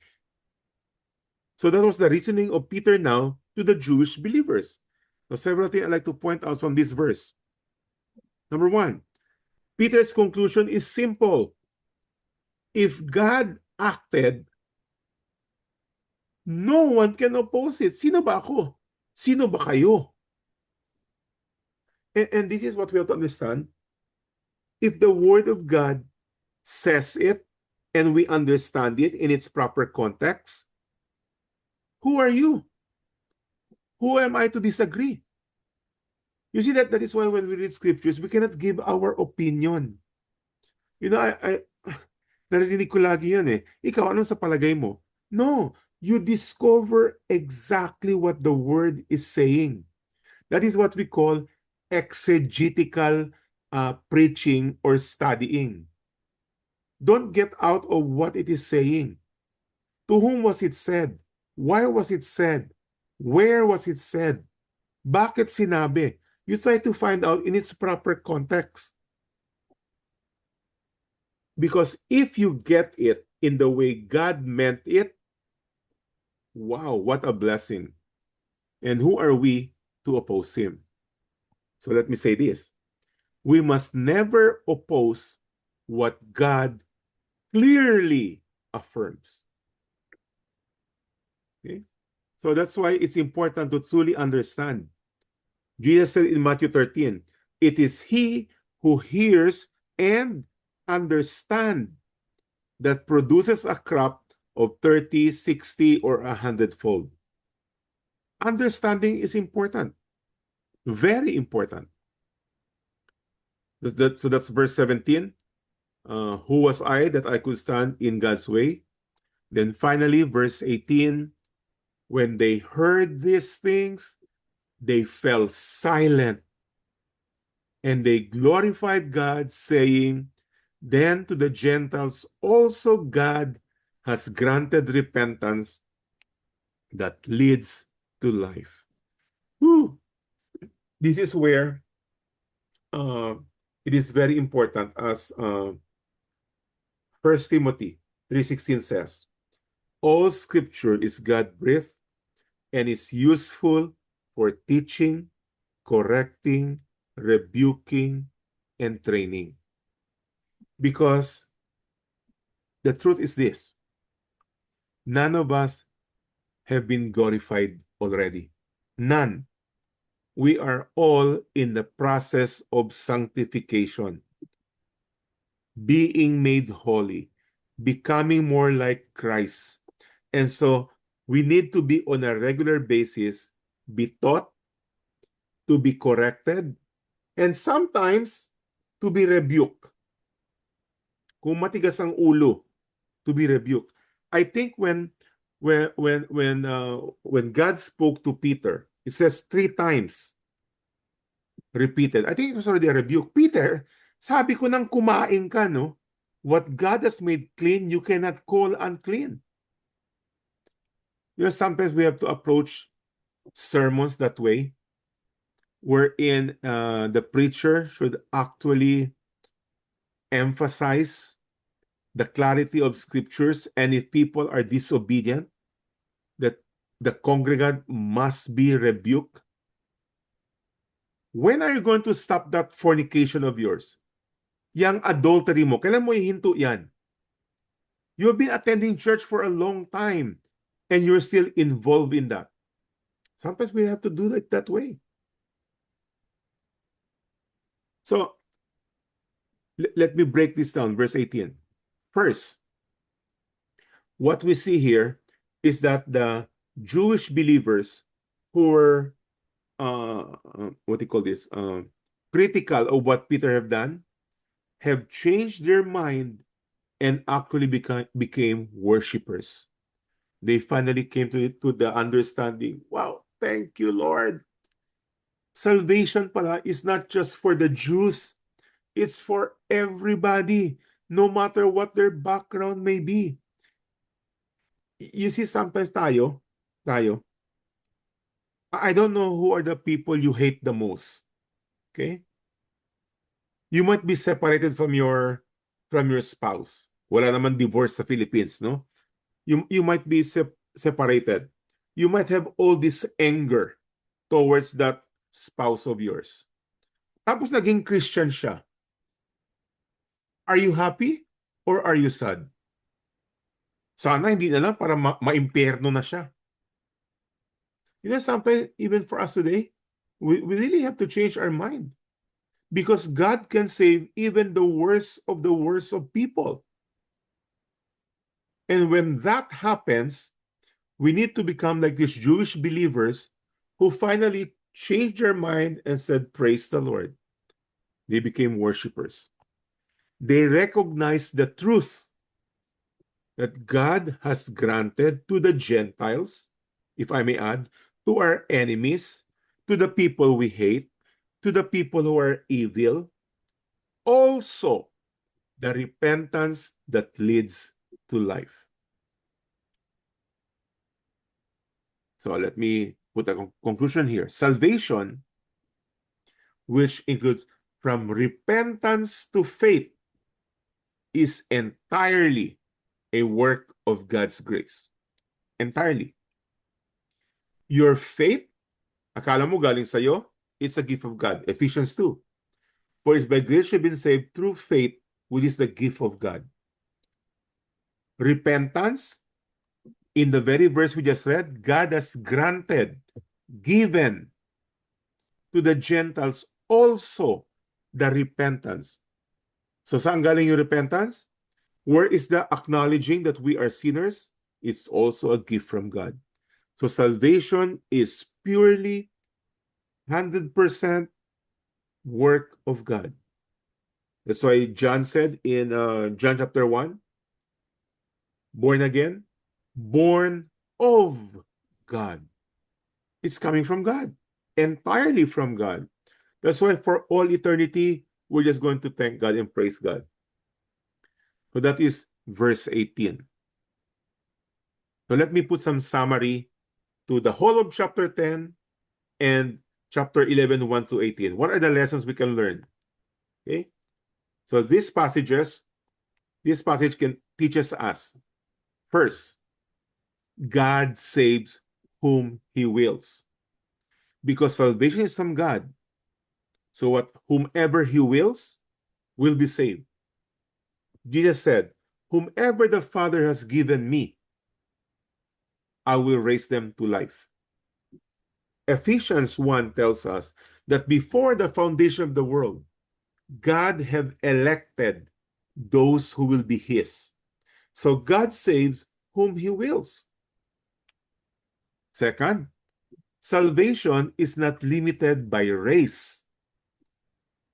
So that was the reasoning of Peter now to the Jewish believers. So several things I'd like to point out from this verse. Number one, Peter's conclusion is simple. If God acted, no one can oppose it. Sino ba ako? Sino ba kayo? And this is what we have to understand. If the Word of God says it and we understand it in its proper context, who are you? Who am I to disagree? You see, that is why when we read scriptures, we cannot give our opinion. I Narinig ko lagi yan eh. Ikaw, anong sa palagay mo? No, you discover exactly what the word is saying. That is what we call exegetical preaching or studying. Don't get out of what it is saying. To whom was it said? Why was it said? Where was it said? Bakit sinabi? You try to find out in its proper context. Because if you get it in the way God meant it, wow, what a blessing. And who are we to oppose Him? So let me say this. We must never oppose what God clearly affirms. Okay? So that's why it's important to truly understand. Jesus said in Matthew 13, it is he who hears and understands that produces a crop of 30, 60, or 100-fold. Understanding is important. Very important. So that's verse 17. Who was I that I could stand in God's way? Then finally, verse 18, when they heard these things, they fell silent and they glorified God, saying, then to the Gentiles also God has granted repentance that leads to life. Whew. This is where it is very important, as 1 Timothy 3:16 says, all scripture is God-breathed and is useful for teaching, correcting, rebuking, and training. Because the truth is this, none of us have been glorified already. None. We are all in the process of sanctification, being made holy, becoming more like Christ. And so we need to be on a regular basis, be taught, to be corrected, and sometimes to be rebuked. Kung matigas ang ulo, to be rebuked. I think when God spoke to Peter, it says 3 times repeated. I think it was already a rebuke. Peter, sabi ko nang kumain ka, no? What God has made clean, you cannot call unclean. You know, sometimes we have to approach sermons that way, wherein the preacher should actually emphasize the clarity of scriptures, and if people are disobedient, that the congregant must be rebuked. When are you going to stop that fornication of yours? Yang adultery mo, kailan mo ihinto yan? You've been attending church for a long time and you're still involved in that. Sometimes we have to do it that way. So let me break this down. Verse 18. First, what we see here is that the Jewish believers who were what do you call this? Critical of what Peter have done, have changed their mind and actually became worshippers. They finally came to the understanding, wow, thank you, Lord. Salvation pala is not just for the Jews, it's for everybody, no matter what their background may be. You see, sometimes tayo, I don't know who are the people you hate the most. Okay? You might be separated from your spouse. Wala naman divorce sa Philippines, no? You might be separated. You might have all this anger towards that spouse of yours. Tapos naging Christian siya. Are you happy or are you sad? Sana hindi na lang para ma-impyerno na siya. You know, sometimes even for us today, we really have to change our mind. Because God can save even the worst of people. And when that happens, we need to become like these Jewish believers who finally changed their mind and said, praise the Lord. They became worshipers. They recognized the truth that God has granted to the Gentiles, if I may add, to our enemies, to the people we hate, to the people who are evil, also the repentance that leads to life. So let me put a conclusion here. Salvation, which includes from repentance to faith, is entirely a work of God's grace. Entirely. Your faith, akala mo galing sa'yo, it's a gift of God. Ephesians 2. For it's by grace you've been saved through faith, which is the gift of God. Repentance, in the very verse we just read, God has granted, given to the Gentiles also the repentance. So saan galing yung repentance? Where is the acknowledging that we are sinners? It's also a gift from God. So salvation is purely 100% work of God. That's why John said in John chapter 1, born again, born of God. It's coming from God, entirely from God. That's why for all eternity, we're just going to thank God and praise God. So that is verse 18. So let me put some summary to the whole of chapter 10 and chapter 11, 1 to 18. What are the lessons we can learn? Okay. So this passage can teaches us. First, God saves whom he wills. Because salvation is from God. So what whomever he wills will be saved. Jesus said, whomever the Father has given me, I will raise them to life. Ephesians 1 tells us that before the foundation of the world, God have elected those who will be his. So God saves whom he wills. Second, salvation is not limited by race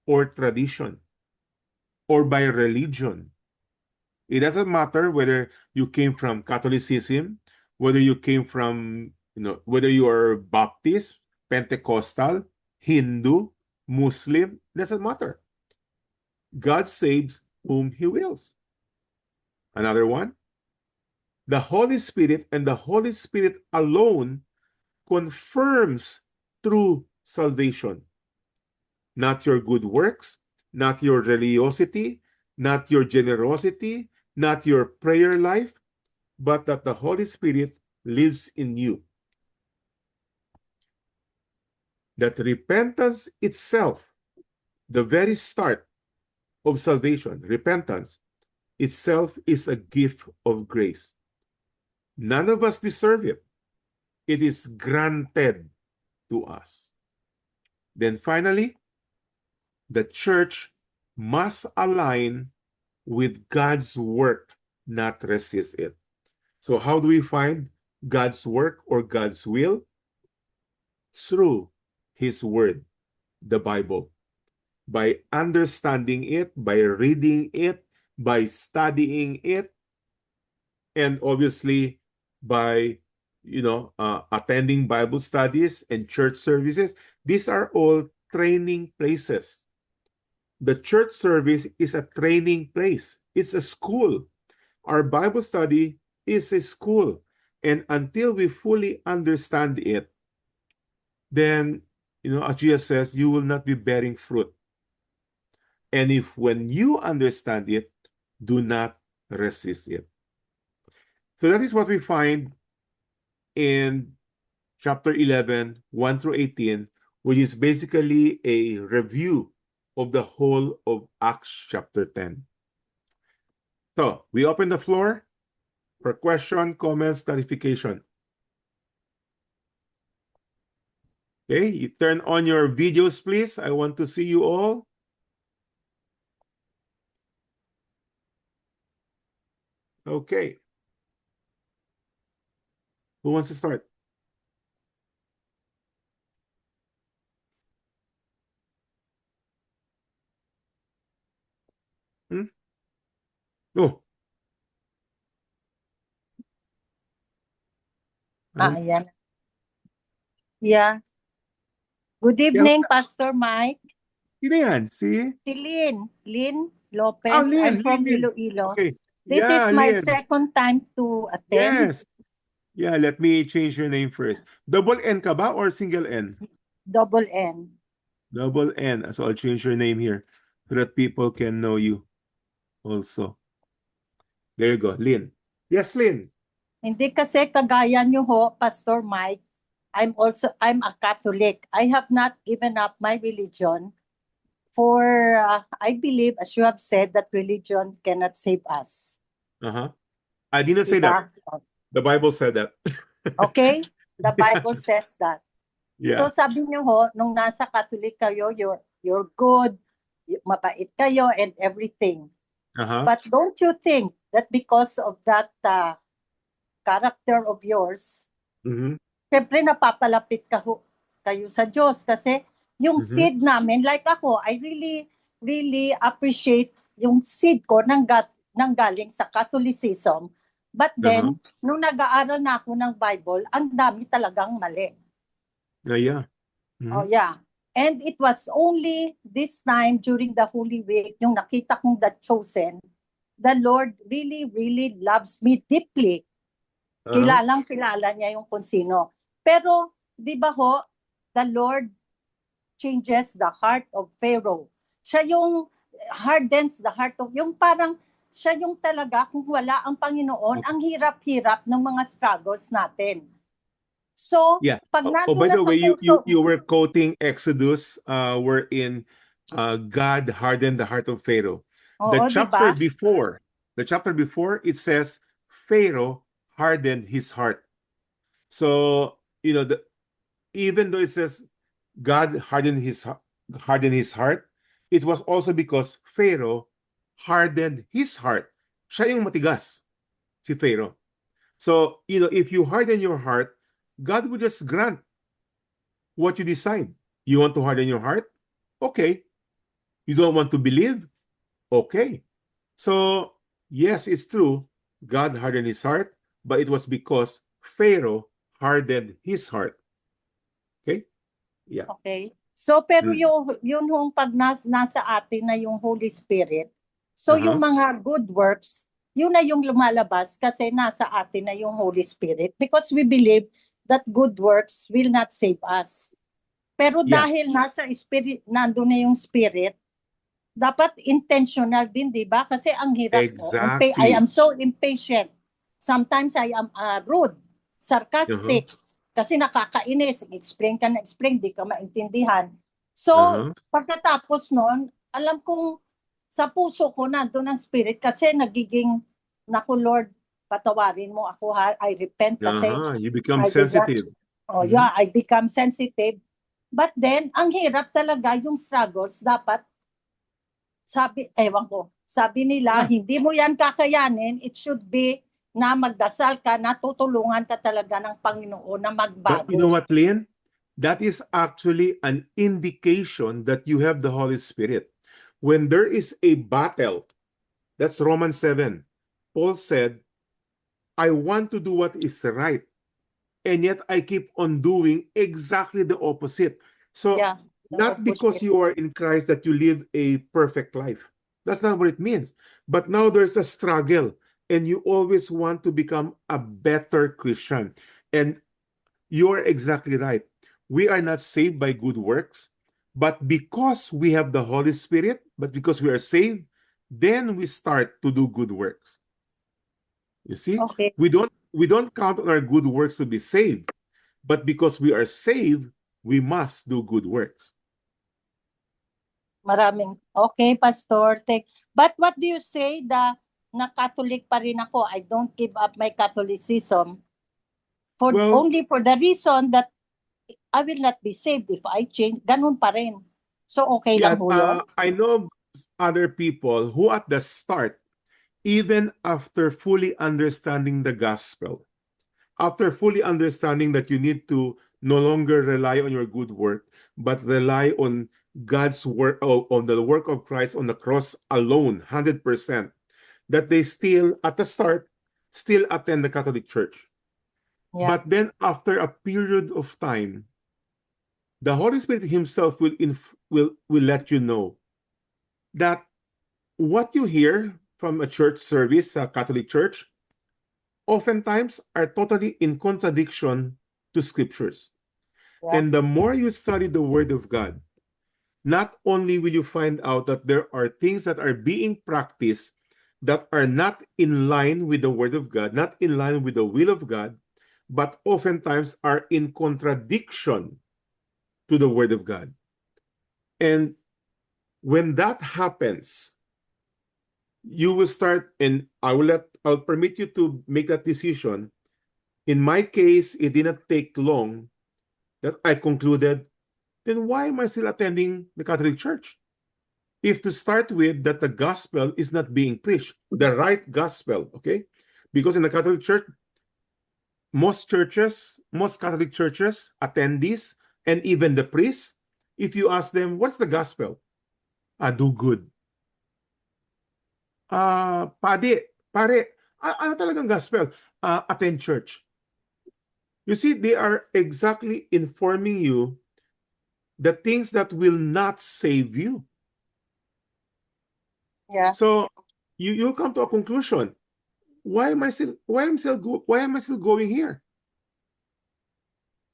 or tradition or by religion. It doesn't matter whether you came from Catholicism, whether you came from, whether you are Baptist, Pentecostal, Hindu, Muslim, doesn't matter. God saves whom he wills. Another one, the Holy Spirit and the Holy Spirit alone confirms true salvation. Not your good works, not your religiosity, not your generosity, not your prayer life, but that the Holy Spirit lives in you. That repentance itself, the very start of salvation, repentance itself is a gift of grace. None of us deserve it. It is granted to us. Then finally, the church must align with God's work, not resist it. So how do we find God's work or God's will? Through his word, the Bible. By understanding it, by reading it, by studying it, and obviously by attending Bible studies and church services. These are all training places. The church service is a training place. It's a school. Our Bible study is a school. And until we fully understand it, then, as Jesus says, you will not be bearing fruit. And if when you understand it, do not resist it. So that is what we find in chapter 11, 1 through 18, which is basically a review of the whole of Acts chapter 10. So we open the floor for question, comments, clarification. Okay, you turn on your videos, please. I want to see you all. Okay. Who wants to start? Hmm? Oh, Right? Ayan. Yeah. Good Yeah. evening, Pastor Mike. Sino yan? Si? Si Lynn Oh, Lopez. I'm Lynn, from Lynn. Iloilo. Okay. This Yeah, is my Lynn. second time to attend. Yes. Yeah, let me change your name first. Double N ka ba or single N? Double N. Double N. So I'll change your name here so that people can know you also. There you go, Lynn. Yes, Lynn. Hindi kasi kagaya nyo ho, Pastor Mike. I'm a Catholic. I have not given up my religion for, I believe, as you have said, that religion cannot save us. Uh-huh. I didn't say that. Diba? The Bible said that. Okay? The Yeah. Bible says that. Yeah. So sabi niyo ho, nung nasa Catholic kayo, you're good, mabait kayo and everything. Uh-huh. But don't you think that because of that character of yours, Mm-hmm. syempre napapalapit kayo sa Diyos kasi yung Mm-hmm. seed namin, like ako, I really appreciate yung seed ko nang galing sa Catholicism. But then, nung nag-aaral na ako ng Bible, ang dami talagang mali. Yeah. Oh, yeah. And it was only this time during the Holy Week, yung nakita kong The Chosen, the Lord really, really loves me deeply. Kilalang-kilala niya yung kung sino. Pero, di ba ho, the Lord changes the heart of Pharaoh. Siya yung hardens the heart of, yung parang, siya yung talaga, kung wala ang Panginoon, ang hirap-hirap ng mga struggles natin. So, Yeah. pag Oh, nandun by na the sa way, puso, you were quoting Exodus, wherein God hardened the heart of Pharaoh. The oo, di ba? chapter before, it says Pharaoh hardened his heart. So, even though it says God hardened his heart, it was also because Pharaoh hardened his heart. Siya yung matigas, si Pharaoh. So, if you harden your heart, God will just grant what you decide. You want to harden your heart? Okay. You don't want to believe? Okay. So, yes, it's true. God hardened his heart, but it was because Pharaoh hardened his heart. Okay? Yeah. Okay. So, pero Mm. yun hong pag nasa atin na yung Holy Spirit, so yung mga good works, yun na yung lumalabas kasi nasa atin na yung Holy Spirit because we believe that good works will not save us. Pero Yeah. dahil nasa Spirit, nandun na yung Spirit, dapat intentional din, di ba? Kasi ang hirap ko. I Exactly. am so impatient. Sometimes I am rude, sarcastic, kasi nakakainis. Explain ka na explain, di ka maintindihan. So, pagkatapos nun, alam kong sa puso ko nandun ang Spirit kasi nagiging, naku Lord, patawarin mo ako ha. I repent kasi You become I did not, sensitive. yeah, I become sensitive. But then, ang hirap talaga yung struggles, dapat sabi nila, hindi mo yan kakayanin, it should be na magdasal ka, natutulungan ka talaga ng Panginoon na magbago. But you know what, Lynn? That is actually an indication that you have the Holy Spirit. When there is a battle, that's Romans 7. Paul said, I want to do what is right, and yet I keep on doing exactly the opposite. So, Yeah, not because you are in Christ that you live a perfect life. That's not what it means. But now there's a struggle, and you always want to become a better Christian. And you're exactly right. We are not saved by good works, but because we have the Holy Spirit, but because we are saved, then we start to do good works. You see? Okay. We don't count on our good works to be saved, but because we are saved, we must do good works. Okay, Pastor. But what do you say na Catholic pa rin ako? I don't give up my Catholicism only for the reason that I will not be saved if I change. Ganun pa rin. So okay lang ho yun? I know other people who at the start, even after fully understanding the gospel, after fully understanding that you need to no longer rely on your good work, but rely on God's work, on the work of Christ on the cross alone, 100%, that they still, at the start, still attend the Catholic Church. Yeah. But then after a period of time, the Holy Spirit himself will let you know that what you hear from a church service, a Catholic church, oftentimes are totally in contradiction to scriptures. Yeah. And the more you study the Word of God, not only will you find out that there are things that are being practiced that are not in line with the Word of God, not in line with the will of God, but oftentimes are in contradiction to the Word of God. And when that happens, you will start, and I'll permit you to make that decision. In my case, it did not take long that I concluded, then why am I still attending the Catholic Church? If to start with, that the gospel is not being preached, the right gospel, okay? Because in the Catholic Church, most Catholic churches, attendees, and even the priests, if you ask them, what's the gospel? Do good. Pare, ano talagang gospel? Attend church. You see, they are exactly informing you the things that will not save you. Yeah. So you come to a conclusion. Why am I still going here?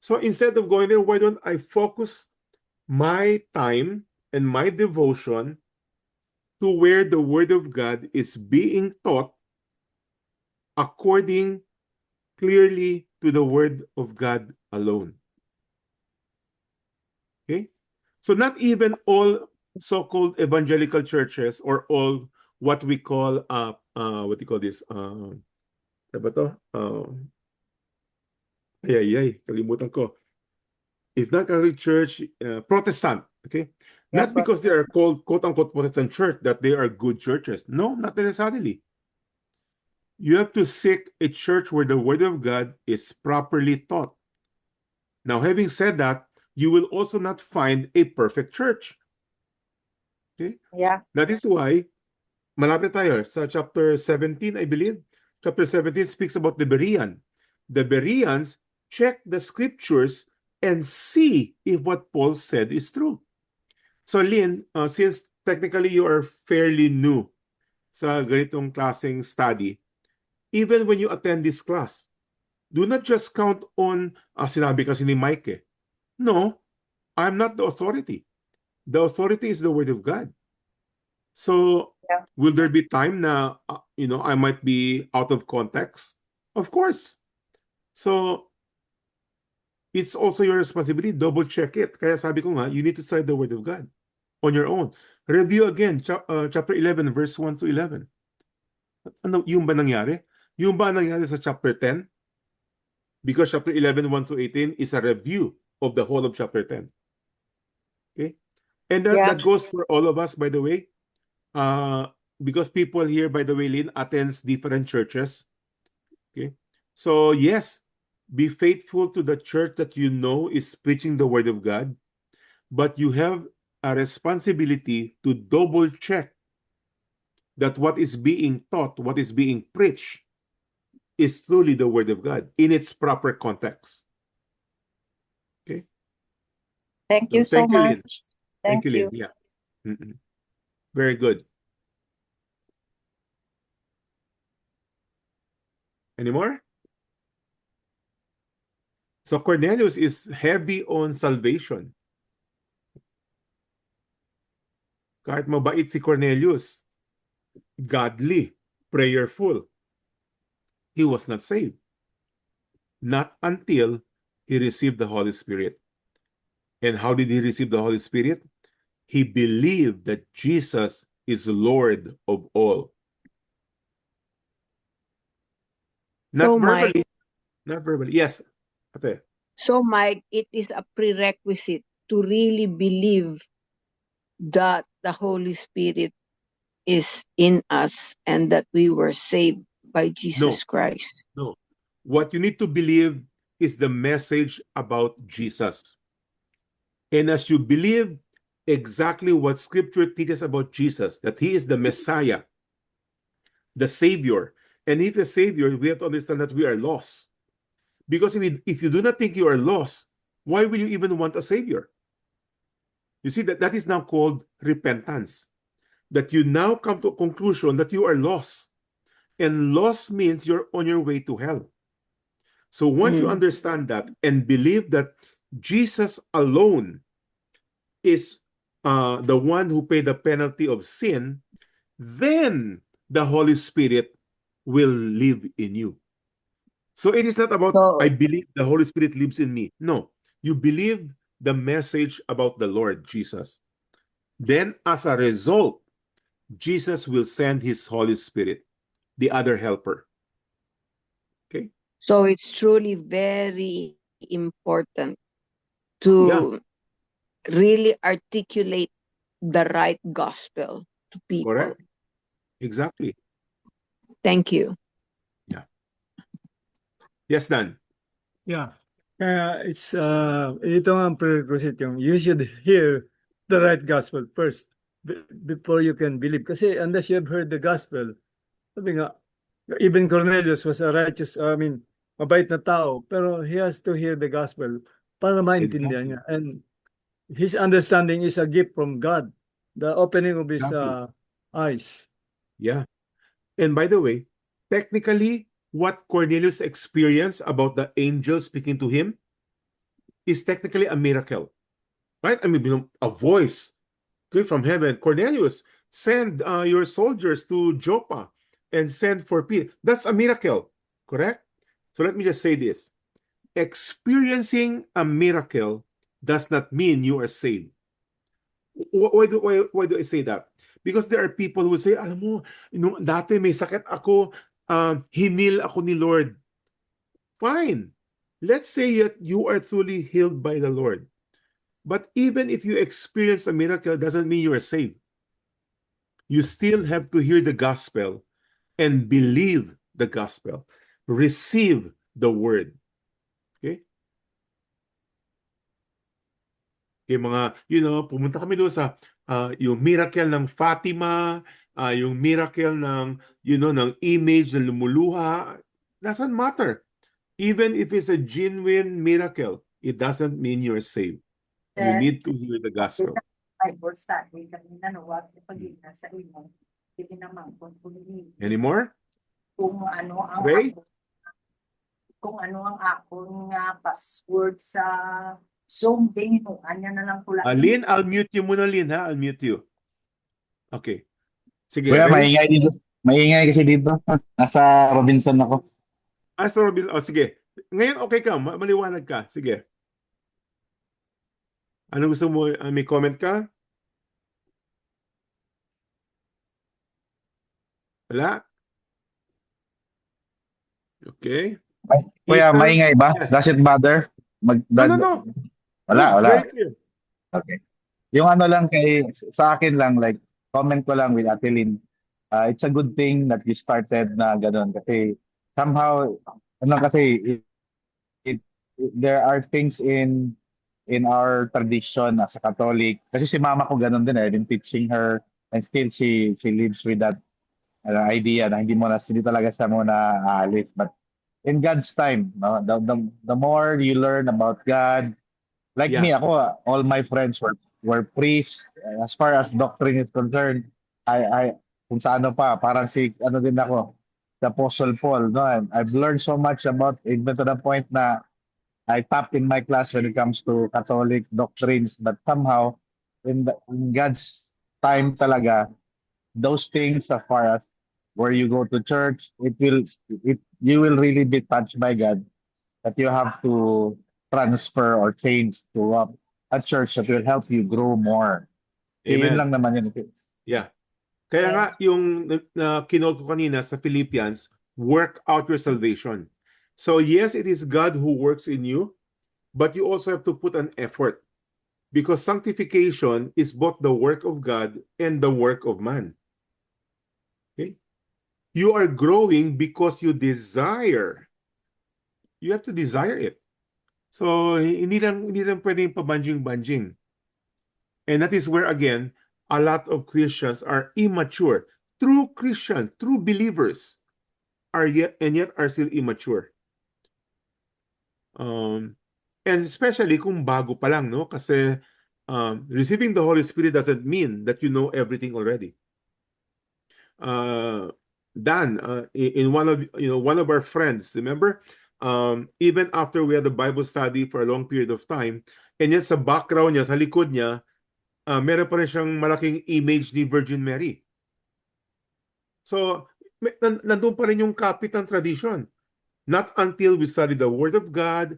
So instead of going there, why don't I focus my time and my devotion to where the Word of God is being taught according clearly to the Word of God alone? Okay? So not even all so-called evangelical churches or all what we call what do you call this? Ano ba to? Kalimutan ko. If not Catholic Church, Protestant, okay? Yeah, Not because they are called quote-unquote Protestant church that they are good churches. No, not necessarily. You have to seek a church where the Word of God is properly taught. Now, having said that, you will also not find a perfect church. Okay? Yeah. That is why, malapit tayo sa chapter 17, I believe. Chapter 17 speaks about the Berean. The Bereans check the scriptures and see if what Paul said is true. So Lynn, since technically you are fairly new sa ganitong klaseng study, even when you attend this class, do not just count on sinabi kasi ni Mike eh. No, I'm not the authority. The authority is the Word of God. So, Yeah. will there be time na, I might be out of context? Of course. So, it's also your responsibility. Double check it. Kaya sabi ko nga, you need to study the Word of God on your own. Review again, chapter 11, verse 1 to 11. Ano, yung ba nangyari? Yung ba nangyari sa chapter 10? Because chapter 11, 1 to 18 is a review of the whole of chapter 10. Okay? And that goes for all of us, by the way. Because people here, by the way, Lynn, attends different churches. Okay? So, yes, be faithful to the church that you know is preaching the Word of God, but you have a responsibility to double check that what is being taught, what is being preached, is truly the Word of God in its proper context. Okay? Thank you so Thank you, much. Lynn. Thank you, Lynn. Yeah. Very good. Any more? So Cornelius is heavy on salvation. Kahit mabait si Cornelius, godly, prayerful, he was not saved. Not until he received the Holy Spirit. And how did he receive the Holy Spirit? He believed that Jesus is Lord of all. Not So, Mike, verbally. Not verbally. Yes. Ate. so Mike, it is a prerequisite to really believe that the Holy Spirit is in us and that we were saved by Jesus Christ. No. What you need to believe is the message about Jesus. And as you believe exactly what Scripture teaches about Jesus, that he is the Messiah, the Savior, and if the Savior, we have to understand that we are lost. Because if you do not think you are lost, why will you even want a Savior? You see, that is now called repentance. That you now come to a conclusion that you are lost. And lost means you're on your way to hell. So once you understand that and believe that Jesus alone is the one who paid the penalty of sin, then the Holy Spirit will live in you. So it is not about, I believe the Holy Spirit lives in me. No, you believe the message about the Lord Jesus. Then as a result, Jesus will send his Holy Spirit, the other helper. Okay? So it's truly very important to really articulate the right gospel to people. Correct. Exactly. Thank you. Yeah. Yes, Dan. Yeah. Kaya ito nga ang prerequisite yung you should hear the right gospel first before you can believe. Kasi unless you have heard the gospel, sabi nga, even Cornelius was a righteous, mabait na tao, pero he has to hear the gospel para maintindihan niya. And his understanding is a gift from God, the opening of his eyes. Yeah. And by the way, technically, what Cornelius experienced about the angel speaking to him is technically a miracle. Right? I mean, a voice from heaven. Cornelius, send your soldiers to Joppa and send for Peter. That's a miracle, correct? So let me just say this. Experiencing a miracle does not mean you are saved. Why do I say that? Because there are people who say, alam mo, dati may sakit ako, hinil ako ni Lord. Fine. Let's say that you are truly healed by the Lord. But even if you experience a miracle, doesn't mean you are saved. You still have to hear the gospel and believe the gospel. Receive the word. Okay? Okay, mga, pumunta kami doon sa yung miracle ng Fatima, yung miracle ng, ng image na lumuluha. Doesn't matter. Even if it's a genuine miracle, it doesn't mean you're saved. You need to hear the gospel. Anymore? Kung ano ang Ray? akong password sa Zoom din ito. Anya na lang pula. Lynn, I'll mute you muna, Lynn, ha? I'll mute you. Okay. Sige, Kuya, Ray? maingay dito. Maingay kasi dito. Nasa Robinson ako. So, sige. Ngayon, okay ka. Maliwanag ka. Sige. Ano gusto mo? May comment ka? Wala? Okay. Kuya, Ethan? maingay ba? Yes. Does it bother? No. Wala. Very clear. Okay. Yung ano lang sa akin lang, like, comment ko lang with Ate Lynn. It's a good thing that you started na gano'n kasi somehow, there are things in our tradition as a Catholic. Kasi si mama ko gano'n din. I've been teaching her and still she lives with that idea na hindi talaga siya muna aalis. But in God's time, no, the more you learn about God, like me, ako, all my friends were priests. As far as doctrine is concerned, I kung sa parang din ako, the Apostle Paul, no? I've learned so much about, even to the point na I top in my class when it comes to Catholic doctrines, but somehow in God's time talaga, those things as far as where you go to church, you will really be touched by God that you have to transfer or change to a church that will help you grow more. Amen. Yun lang naman yun. Yeah. Kaya nga, yung kinote ko kanina sa Philippians, work out your salvation. So yes, it is God who works in you, but you also have to put an effort. Because sanctification is both the work of God and the work of man. Okay? You are growing because you desire. You have to desire it. So, hindi lang pwedeng pabanjing-banjing. And that is where, again, a lot of Christians are immature. True Christians, true believers, yet are still immature. And especially kung bago pa lang, no? Kasi receiving the Holy Spirit doesn't mean that you know everything already. Dan, in one of our friends, remember, even after we had the Bible study for a long period of time, and yet sa background niya, sa likod niya, meron pa rin siyang malaking image ni Virgin Mary. So, nandun pa rin yung kapit ng tradition. Not until we study the Word of God,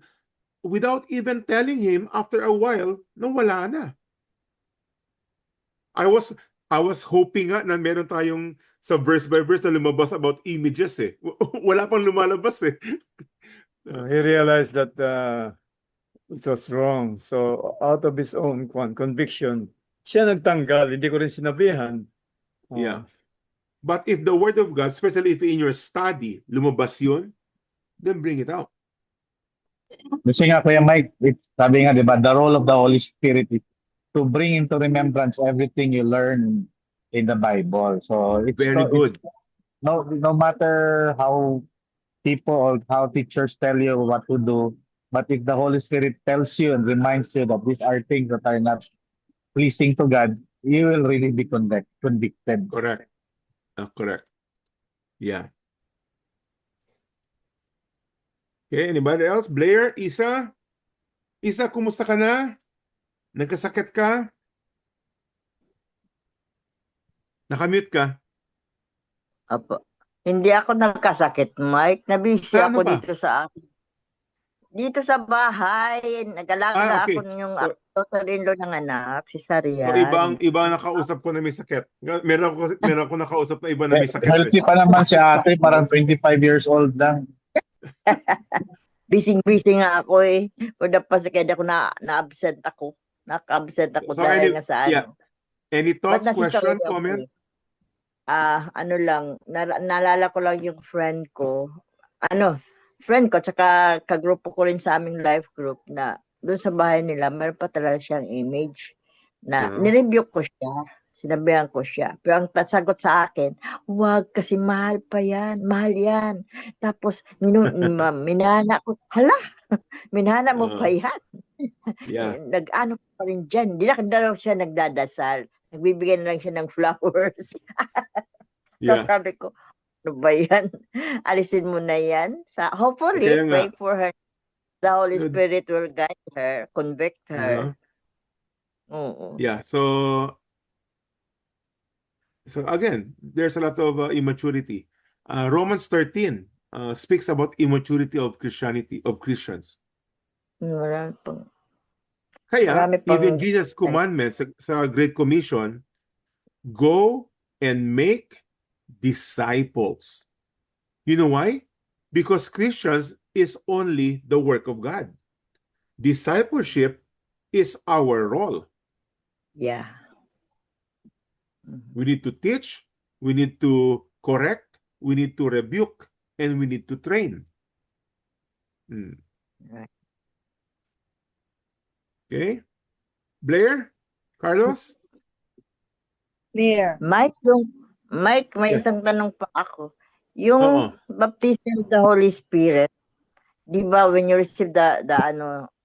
without even telling him, after a while, wala na. I was hoping nga na meron tayong sa verse by verse na lumabas about images eh. Wala pang lumalabas eh. He realized that it was wrong. So out of his own conviction, siya nagtanggal. Hindi ko rin sinabihan. Yeah. But if the Word of God, especially if in your study, lumabas yun, then bring it out. Kasi nga, Kuya Mike, sabi nga, di ba, the role of the Holy Spirit is to bring into remembrance everything you learn in the Bible. So it's Very good. no matter how people or how teachers tell you what to do, but if the Holy Spirit tells you and reminds you that these are things that are not pleasing to God, you will really be convicted. Correct. Correct. Yeah. Okay, anybody else? Blair, Isa? Isa, kumusta ka na? Nagkasakit ka? Nakamute ka? Apo. Hindi ako nagkasakit, Mike. Nabisi Ano ako ka? dito sa bahay. Nag-alaga okay. ako ng daughter-in-law ng anak, si So Sarian. ibang nakausap ko na may sakit. Meron ako nakausap na iba na may sakit. Healthy pa naman si ate, parang 25 years old lang. Busy nga ako eh. Kuda pa sa kaya ako na-absent ako. Naka-absent ako So, dahil nga sa yeah. Any thoughts, Ba't question, nasistorya ako comment? ano lang, naalala ko lang yung friend ko, tsaka kagrupo ko rin sa aming life group na doon sa bahay nila, meron pa talaga siyang image na nireview ko siya, sinabihan ko siya. Pero ang sagot sa akin, wag kasi mahal pa yan, mahal yan. Tapos, minana ko, hala, minana mo pa yan. Yeah. Nag-ano pa rin dyan, hindi na daw siya nagdadasal. Nagbibigay na lang siya ng flowers. Yeah. So sabi ko, ano ba yan? Alisin mo na yan. Hopefully, Kaya nga. pray for her. The Holy Spirit will guide her, convict her. Yeah, so again, there's a lot of immaturity. Romans 13 speaks about immaturity of Christianity, of Christians. Marami pang Kaya, Marami pang- even Jesus' commandments sa Great Commission, go and make disciples. You know why? Because Christians is only the work of God. Discipleship is our role. Yeah. We need to teach, we need to correct, we need to rebuke, and we need to train. Right. Okay? Blair? Carlos? Clear. Mike, may Yeah. isang tanong pa ako. Yung Oo. baptism of the Holy Spirit, di ba when you receive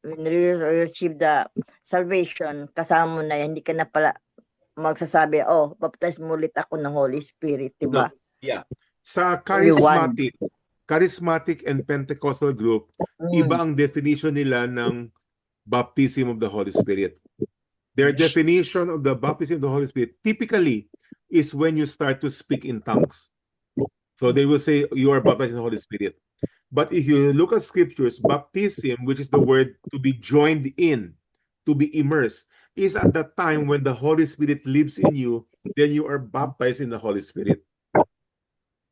when you receive the salvation, kasama mo na yan, hindi ka na pala magsasabi, baptize mo ulit ako ng Holy Spirit, di ba? Yeah. Sa Everyone. charismatic and Pentecostal group, iba ang definition nila ng baptism of the Holy Spirit. Their definition of the baptism of the Holy Spirit typically is when you start to speak in tongues. So they will say you are baptized in the Holy Spirit. But if you look at scriptures, baptism, which is the word to be joined in, to be immersed, is at the time when the Holy Spirit lives in you, then you are baptized in the Holy Spirit.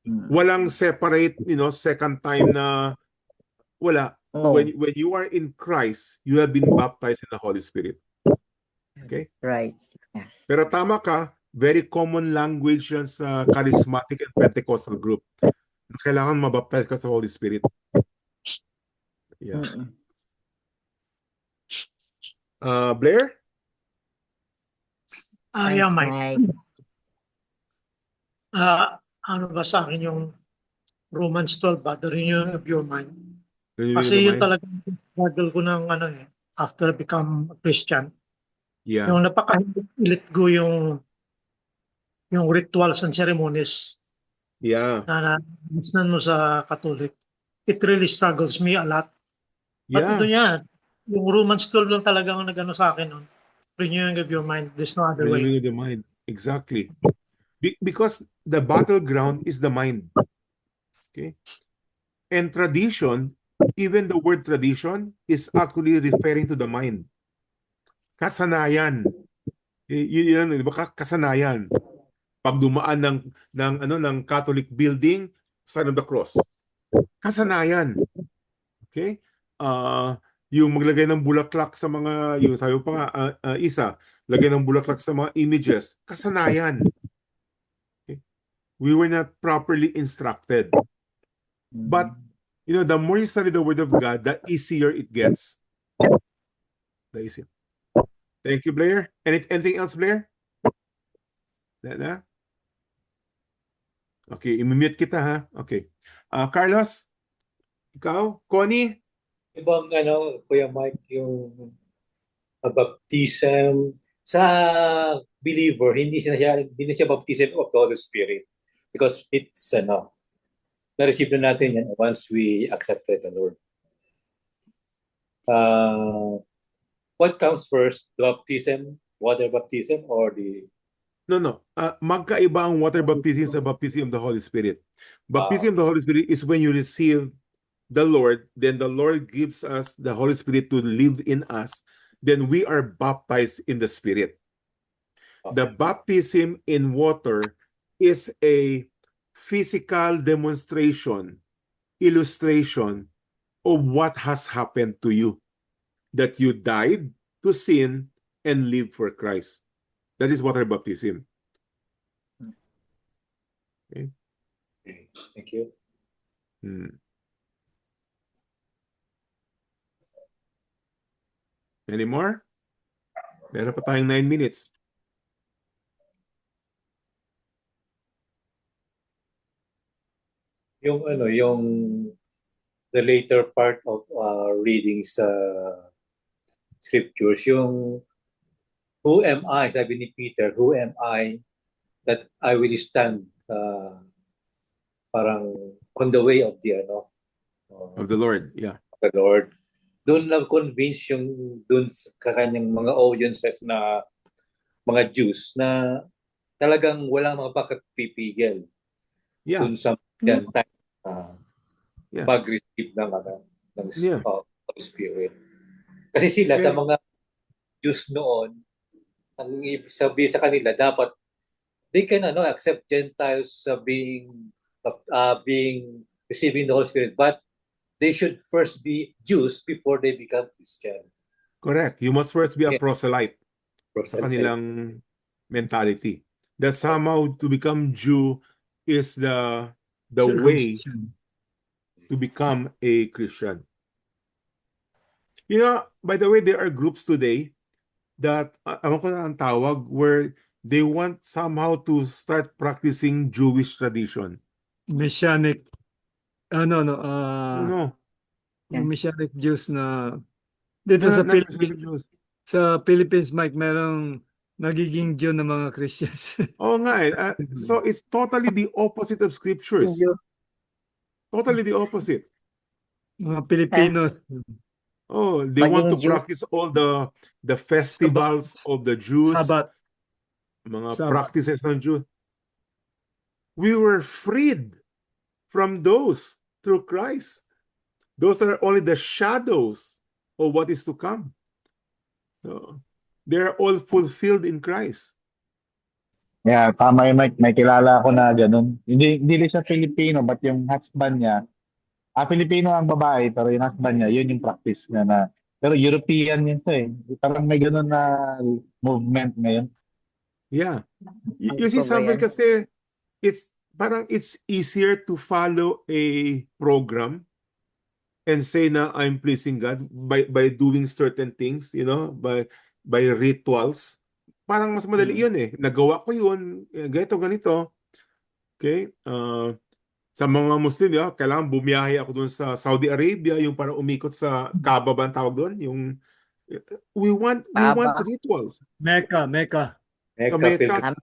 Walang separate, second time na wala. When you are in Christ, you have been baptized in the Holy Spirit. Okay? Right. Yes. Pero tama ka, very common language yan sa charismatic and Pentecostal group. Kailangan mabaptize ka sa Holy Spirit. Yeah. Blair? Thanks, Mike. Ano ba sa akin yung Romans 12 ba? The renewing of your mind. Renewing of Kasi the yun mind. talaga yung struggle ko ng after become a Christian. Yeah. Yung napaka-let go yung rituals and ceremonies Yeah. na nagisnan mo sa Catholic. It really struggles me a lot. But ito Yeah. yan, yung Romans 12 lang talaga ang nagano sa akin nun. Renewing of your mind. There's no other way. Renewing of the mind. Exactly. Because the battleground is the mind. Okay. And tradition, even the word tradition is actually referring to the mind. Kasanayan. Yun, di ba? Kasanayan. Pag dumaan ng Catholic building, sign of the cross. Kasanayan. Okay? Yung maglagay ng bulaklak sa mga, yung sabi pa nga, isa, lagay ng bulaklak sa mga images. Kasanayan. Okay? We were not properly instructed. But, the more you study the Word of God, the easier it gets. The easier. Thank you, Blair. Anything else, Blair? Na? Okay, i-mute kita ha. Okay. Carlos, ikaw? Connie? Ibang Kuya Mike, yung baptism sa believer, hindi na siya baptism of the Holy Spirit because it's na-receive na natin yan once we accepted the Lord. What comes first, the baptism, water baptism, or the... No. Magkaiba ang water baptism sa baptism of the Holy Spirit. Baptism of the Holy Spirit is when you receive the Lord, then the Lord gives us the Holy Spirit to live in us, then we are baptized in the Spirit. The baptism in water is a physical demonstration, illustration of what has happened to you, that you died to sin and live for Christ. That is water baptism. Okay. Thank you. Any more? Meron pa tayong 9 minutes. Yung the later part of reading sa scriptures, yung who am I, sabi ni Peter, who am I that I will stand parang on the way of the Of the Lord, yeah. the Lord. Doon na-convince yung doon sa kanyang mga audiences na mga Jews na talagang wala makapagpipigil doon sa time pag-receive ng Holy Spirit. Kasi sila sa mga Jews noon, ang sabi sa kanila, dapat they can accept Gentiles being receiving the Holy Spirit, but they should first be Jews before they become Christian. Correct. You must first be a proselyte. Sa kanilang mentality. That somehow to become Jew is the way to become a Christian. By the way, there are groups today that, alam ko na ang tawag, where they want somehow to start practicing Jewish tradition. Messianic. No. Yung Messianic Jews na dito sa Philippines. Sa Philippines, Mike, merong nagiging Jew na mga Christians. Oo nga eh. So it's totally the opposite of scriptures. Totally the opposite. Mga Filipinos. Oh, they want to practice all the festivals of the Jews. Sabat. Mga practices ng Jews. We were freed from those through Christ. Those are only the shadows of what is to come. So, they're all fulfilled in Christ. Yeah, tama yun, Mike. May kilala ako na ganun. Hindi siya Filipino, but yung husband niya, Filipino ang babae, pero yung husband niya, yun yung practice niya na. Pero European yun to eh. Parang may ganun na movement ngayon. Yeah. You see, Samuel, kasi it's easier to follow a program and say na I'm pleasing God by doing certain things, by rituals. Parang mas madali yun eh. Nagawa ko yun, ganito. Okay? Sa mga Muslim, kailangan bumiyahe ako doon sa Saudi Arabia, yung para umikot sa Kaaba ba ang tawag doon? We want Kaaba. rituals. Mecca. Sa Mecca, Mecca.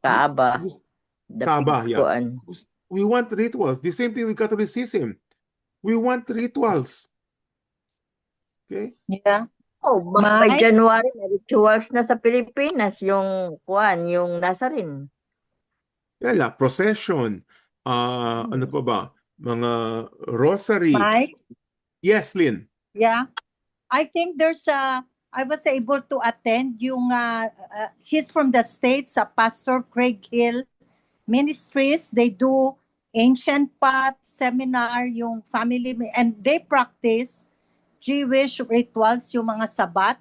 Kaaba. Kaaba, yeah. Kuan. We want rituals. The same thing with Catholicism. We want rituals. Okay? Yeah. Oh, by Mike? January, may rituals na sa Pilipinas, yung kuan, yung Nazarin. Yala, procession. Ano pa ba? Mga rosary. Mike? Yes, Lynn. Yeah. I think I was able to attend yung, he's from the States, Pastor Craig Hill Ministries. They do ancient pot seminar, yung family, and they practice Jewish rituals, yung mga sabat,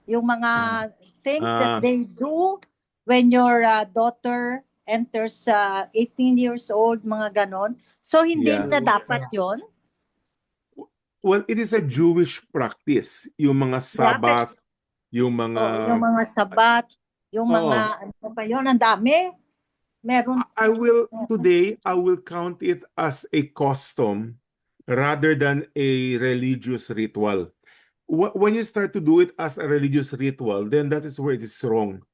yung mga things that they do when your daughter enters 18 years old, mga ganon. So, hindi na dapat yon. Well, it is a Jewish practice. Yung mga Sabbath, yung mga... yung mga sabat, yung mga, ano pa yun, ang dami. Meron. Today, I will count it as a custom rather than a religious ritual. When you start to do it as a religious ritual, then that is where it is wrong.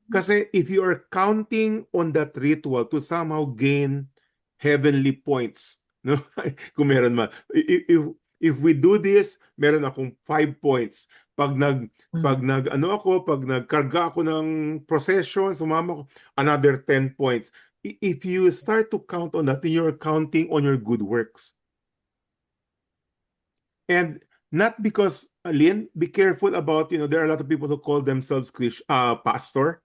Kasi if you are counting on that ritual to somehow gain heavenly points, no? Kung meron man. If we do this, meron akong 5 points. Pag nagkarga ako ng procession, sumama ko, another 10 points. If you start to count on that, you're counting on your good works. And not because, Lynn, be careful about, there are a lot of people who call themselves pastor.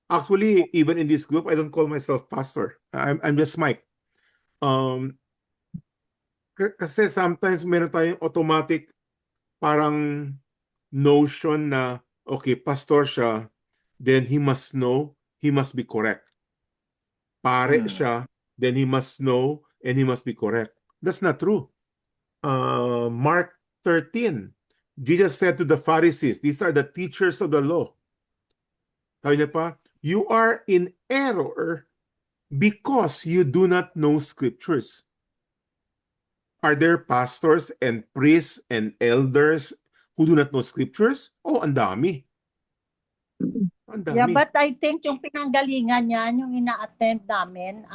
Actually, even in this group, I don't call myself pastor. I'm just Mike. Kasi sometimes meron tayong automatic parang notion na, okay, pastor siya, then he must know, he must be correct. Pare siya, then he must know, and he must be correct. That's not true. Mark 13, Jesus said to the Pharisees, these are the teachers of the law. Sabi niya pa, you are in error because you do not know scriptures. Are there pastors and priests and elders who do not know scriptures? Oh, ang dami. Ang dami. Yeah, but I think yung pinanggalingan niyan, yung ina-attend namin,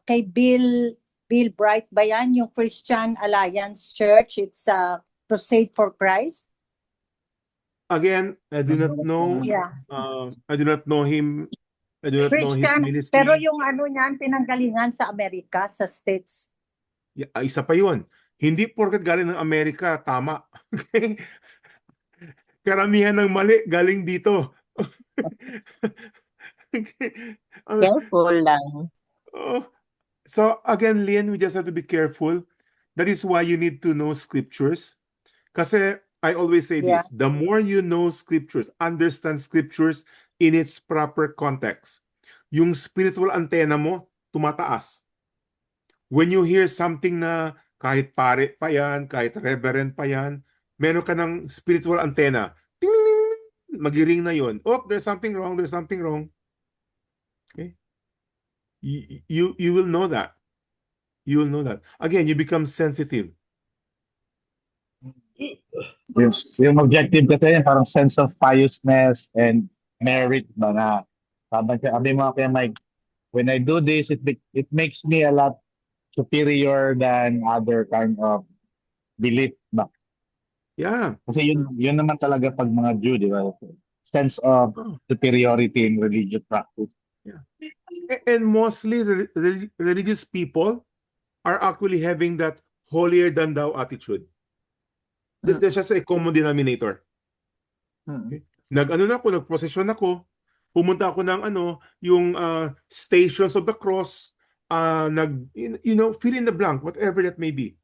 kay Bill Bright ba yan? Yung Christian Alliance Church, it's Crusade for Christ. Again, I do not know. Yeah. I do not know him. I do not know his ministry. Pero yung ano niyan, pinanggalingan sa Amerika, sa States. Yeah, isa pa yun. Hindi porket galing ng Amerika, tama. Okay? Karamihan ng mali galing dito. Careful lang. So again, Lynn, we just have to be careful. That is why you need to know scriptures. Kasi I always say this, the more you know scriptures, understand scriptures in its proper context, yung spiritual antenna mo tumataas. When you hear something na kahit pare pa yan, kahit reverend pa yan, meron ka ng spiritual antenna. Ting, ting, ting, magiring na yun. Oh, there's something wrong, there's something wrong. Okay? You will know that. You will know that. Again, you become sensitive. Yung objective kasi parang sense of piousness and merit ba na sabi mo kaya Mike, when I do this, it makes me a lot superior than other kind of belief ba? Yeah. Kasi yun naman talaga pag mga Jew, di ba? Sense of superiority in religious practice. Yeah. And mostly religious people are actually having that holier than thou attitude. There's just a common denominator. Okay? Nagprosesyon ako, pumunta ako ng yung Stations of the Cross, fill in the blank, whatever that may be.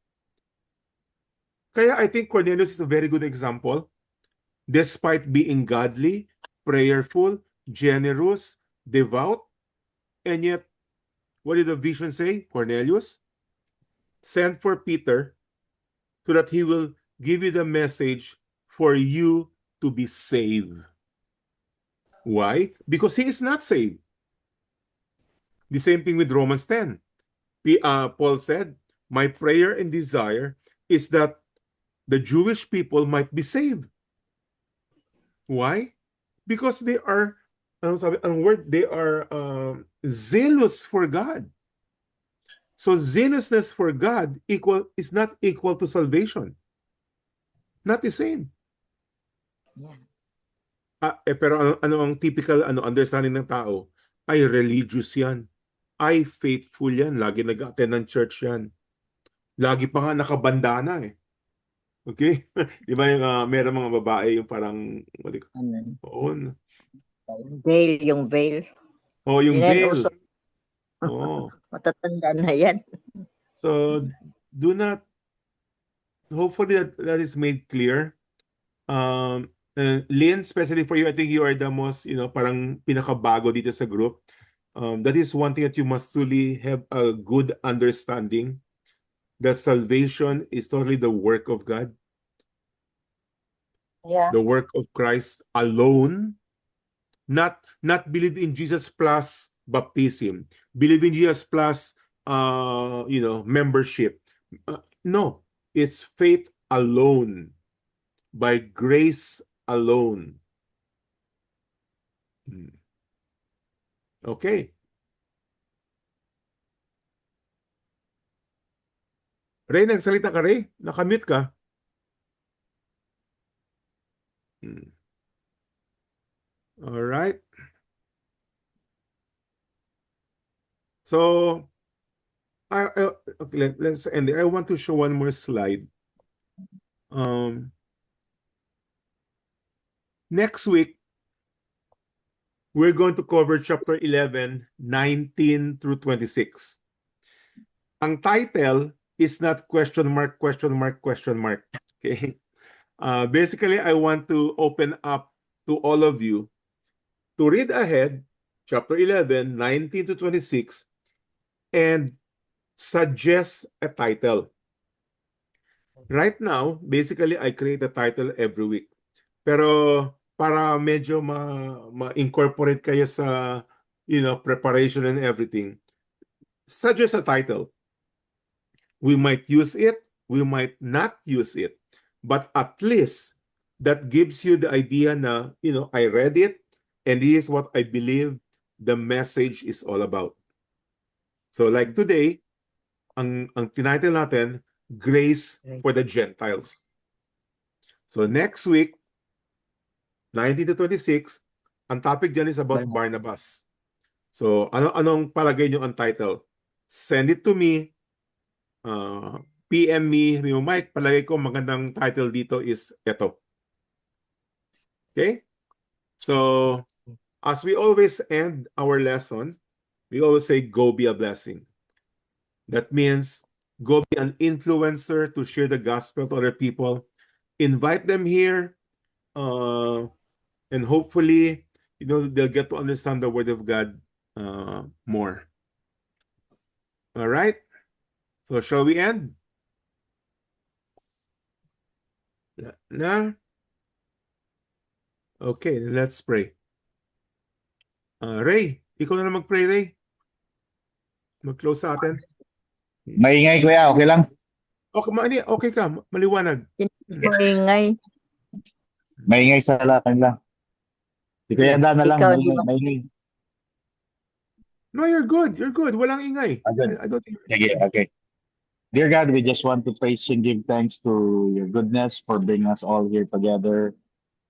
Kaya I think Cornelius is a very good example. Despite being godly, prayerful, generous, devout, and yet, what did the vision say? Cornelius, send for Peter so that he will give you the message for you to be saved. Why? Because he is not saved. The same thing with Romans 10. Paul said, my prayer and desire is that the Jewish people might be saved. Why? Because they are, they are zealous for God. So zealousness for God is not equal to salvation. Not the same. Pero ano ang typical understanding ng tao? Ay religious yan. Ay faithful yan. Lagi nag-attend ng church yan. Lagi pa nga nakabandana eh. Okay? Di ba yung meron mga babae yung parang veil, yung veil. Oh, yung veil. Oh. Matatanda na yan. So, do not, hopefully that is made clear. Lynn, especially for you, I think you are the most, parang pinakabago dito sa group. That is one thing that you must truly have a good understanding. That salvation is totally the work of God. Yeah. The work of Christ alone. Not believe in Jesus plus baptism. Believe in Jesus plus membership. No, it's faith alone. By grace alone. Okay. Ray, nagsalita ka, Ray? Nakamute ka. All right. So, okay, let's end there. I want to show one more slide. Next week, we're going to cover chapter 11, 19 through 26. Ang title is not question mark, question mark, question mark. Okay. Basically, I want to open up to all of you to read ahead, chapter 11, 19 to 26, and suggest a title. Right now, basically, I create a title every week. Pero para medyo ma-incorporate kayo sa, preparation and everything, suggest a title. We might use it, we might not use it, but at least that gives you the idea na, I read it, and this is what I believe the message is all about. So like today, ang tinitle natin, Grace for the Gentiles. So next week, 19 to 26, ang topic dyan is about Barnabas. So anong palagay nyo ang title? Send it to me. PM me, Mike, palagay ko magandang title dito is ito. Okay? So, as we always end our lesson, we always say, go be a blessing. That means, go be an influencer to share the gospel to other people. Invite them here, and hopefully, they'll get to understand the Word of God more. All right? So, shall we end? Okay, let's pray. Ray, ikaw na mag-pray, Ray. Mag-close sa atin. Maingay, kuya. Okay lang? Okay ka. Maliwanag. Maingay. Maingay sa lakan lang. Si Kuya Dan na lang. Maingay. No, you're good. You're good. Walang ingay. I don't think. Okay. Dear God, we just want to praise and give thanks to your goodness for bringing us all here together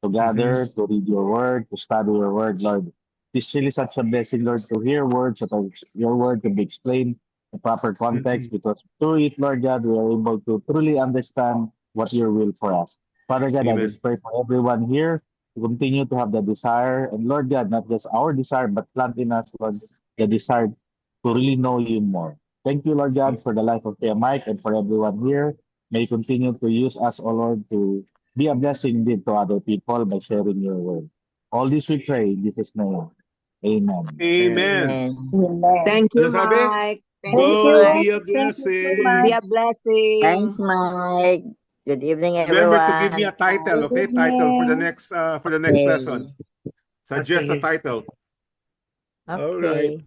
to read your word, to study your word, Lord. It's really such a blessing, Lord, to hear words, so your word can be explained in proper context, because through it, Lord God, we are able to truly understand what your will for us. Father God, I just pray for everyone here to continue to have the desire, and Lord God, not just our desire, but plant in us, Lord, the desire to really know you more. Thank you, Lord God, for the life of Kuya Mike and for everyone here. May you continue to use us, O Lord, to be a blessing indeed to other people by sharing your word. All this we pray in Jesus' name. Amen. Amen. Thank you, Mike. Go be a blessing. Be a blessing. Thanks, Mike. Good evening, everyone. Remember to give me a title, okay? Title for the next lesson. Suggest a title. Okay. All right.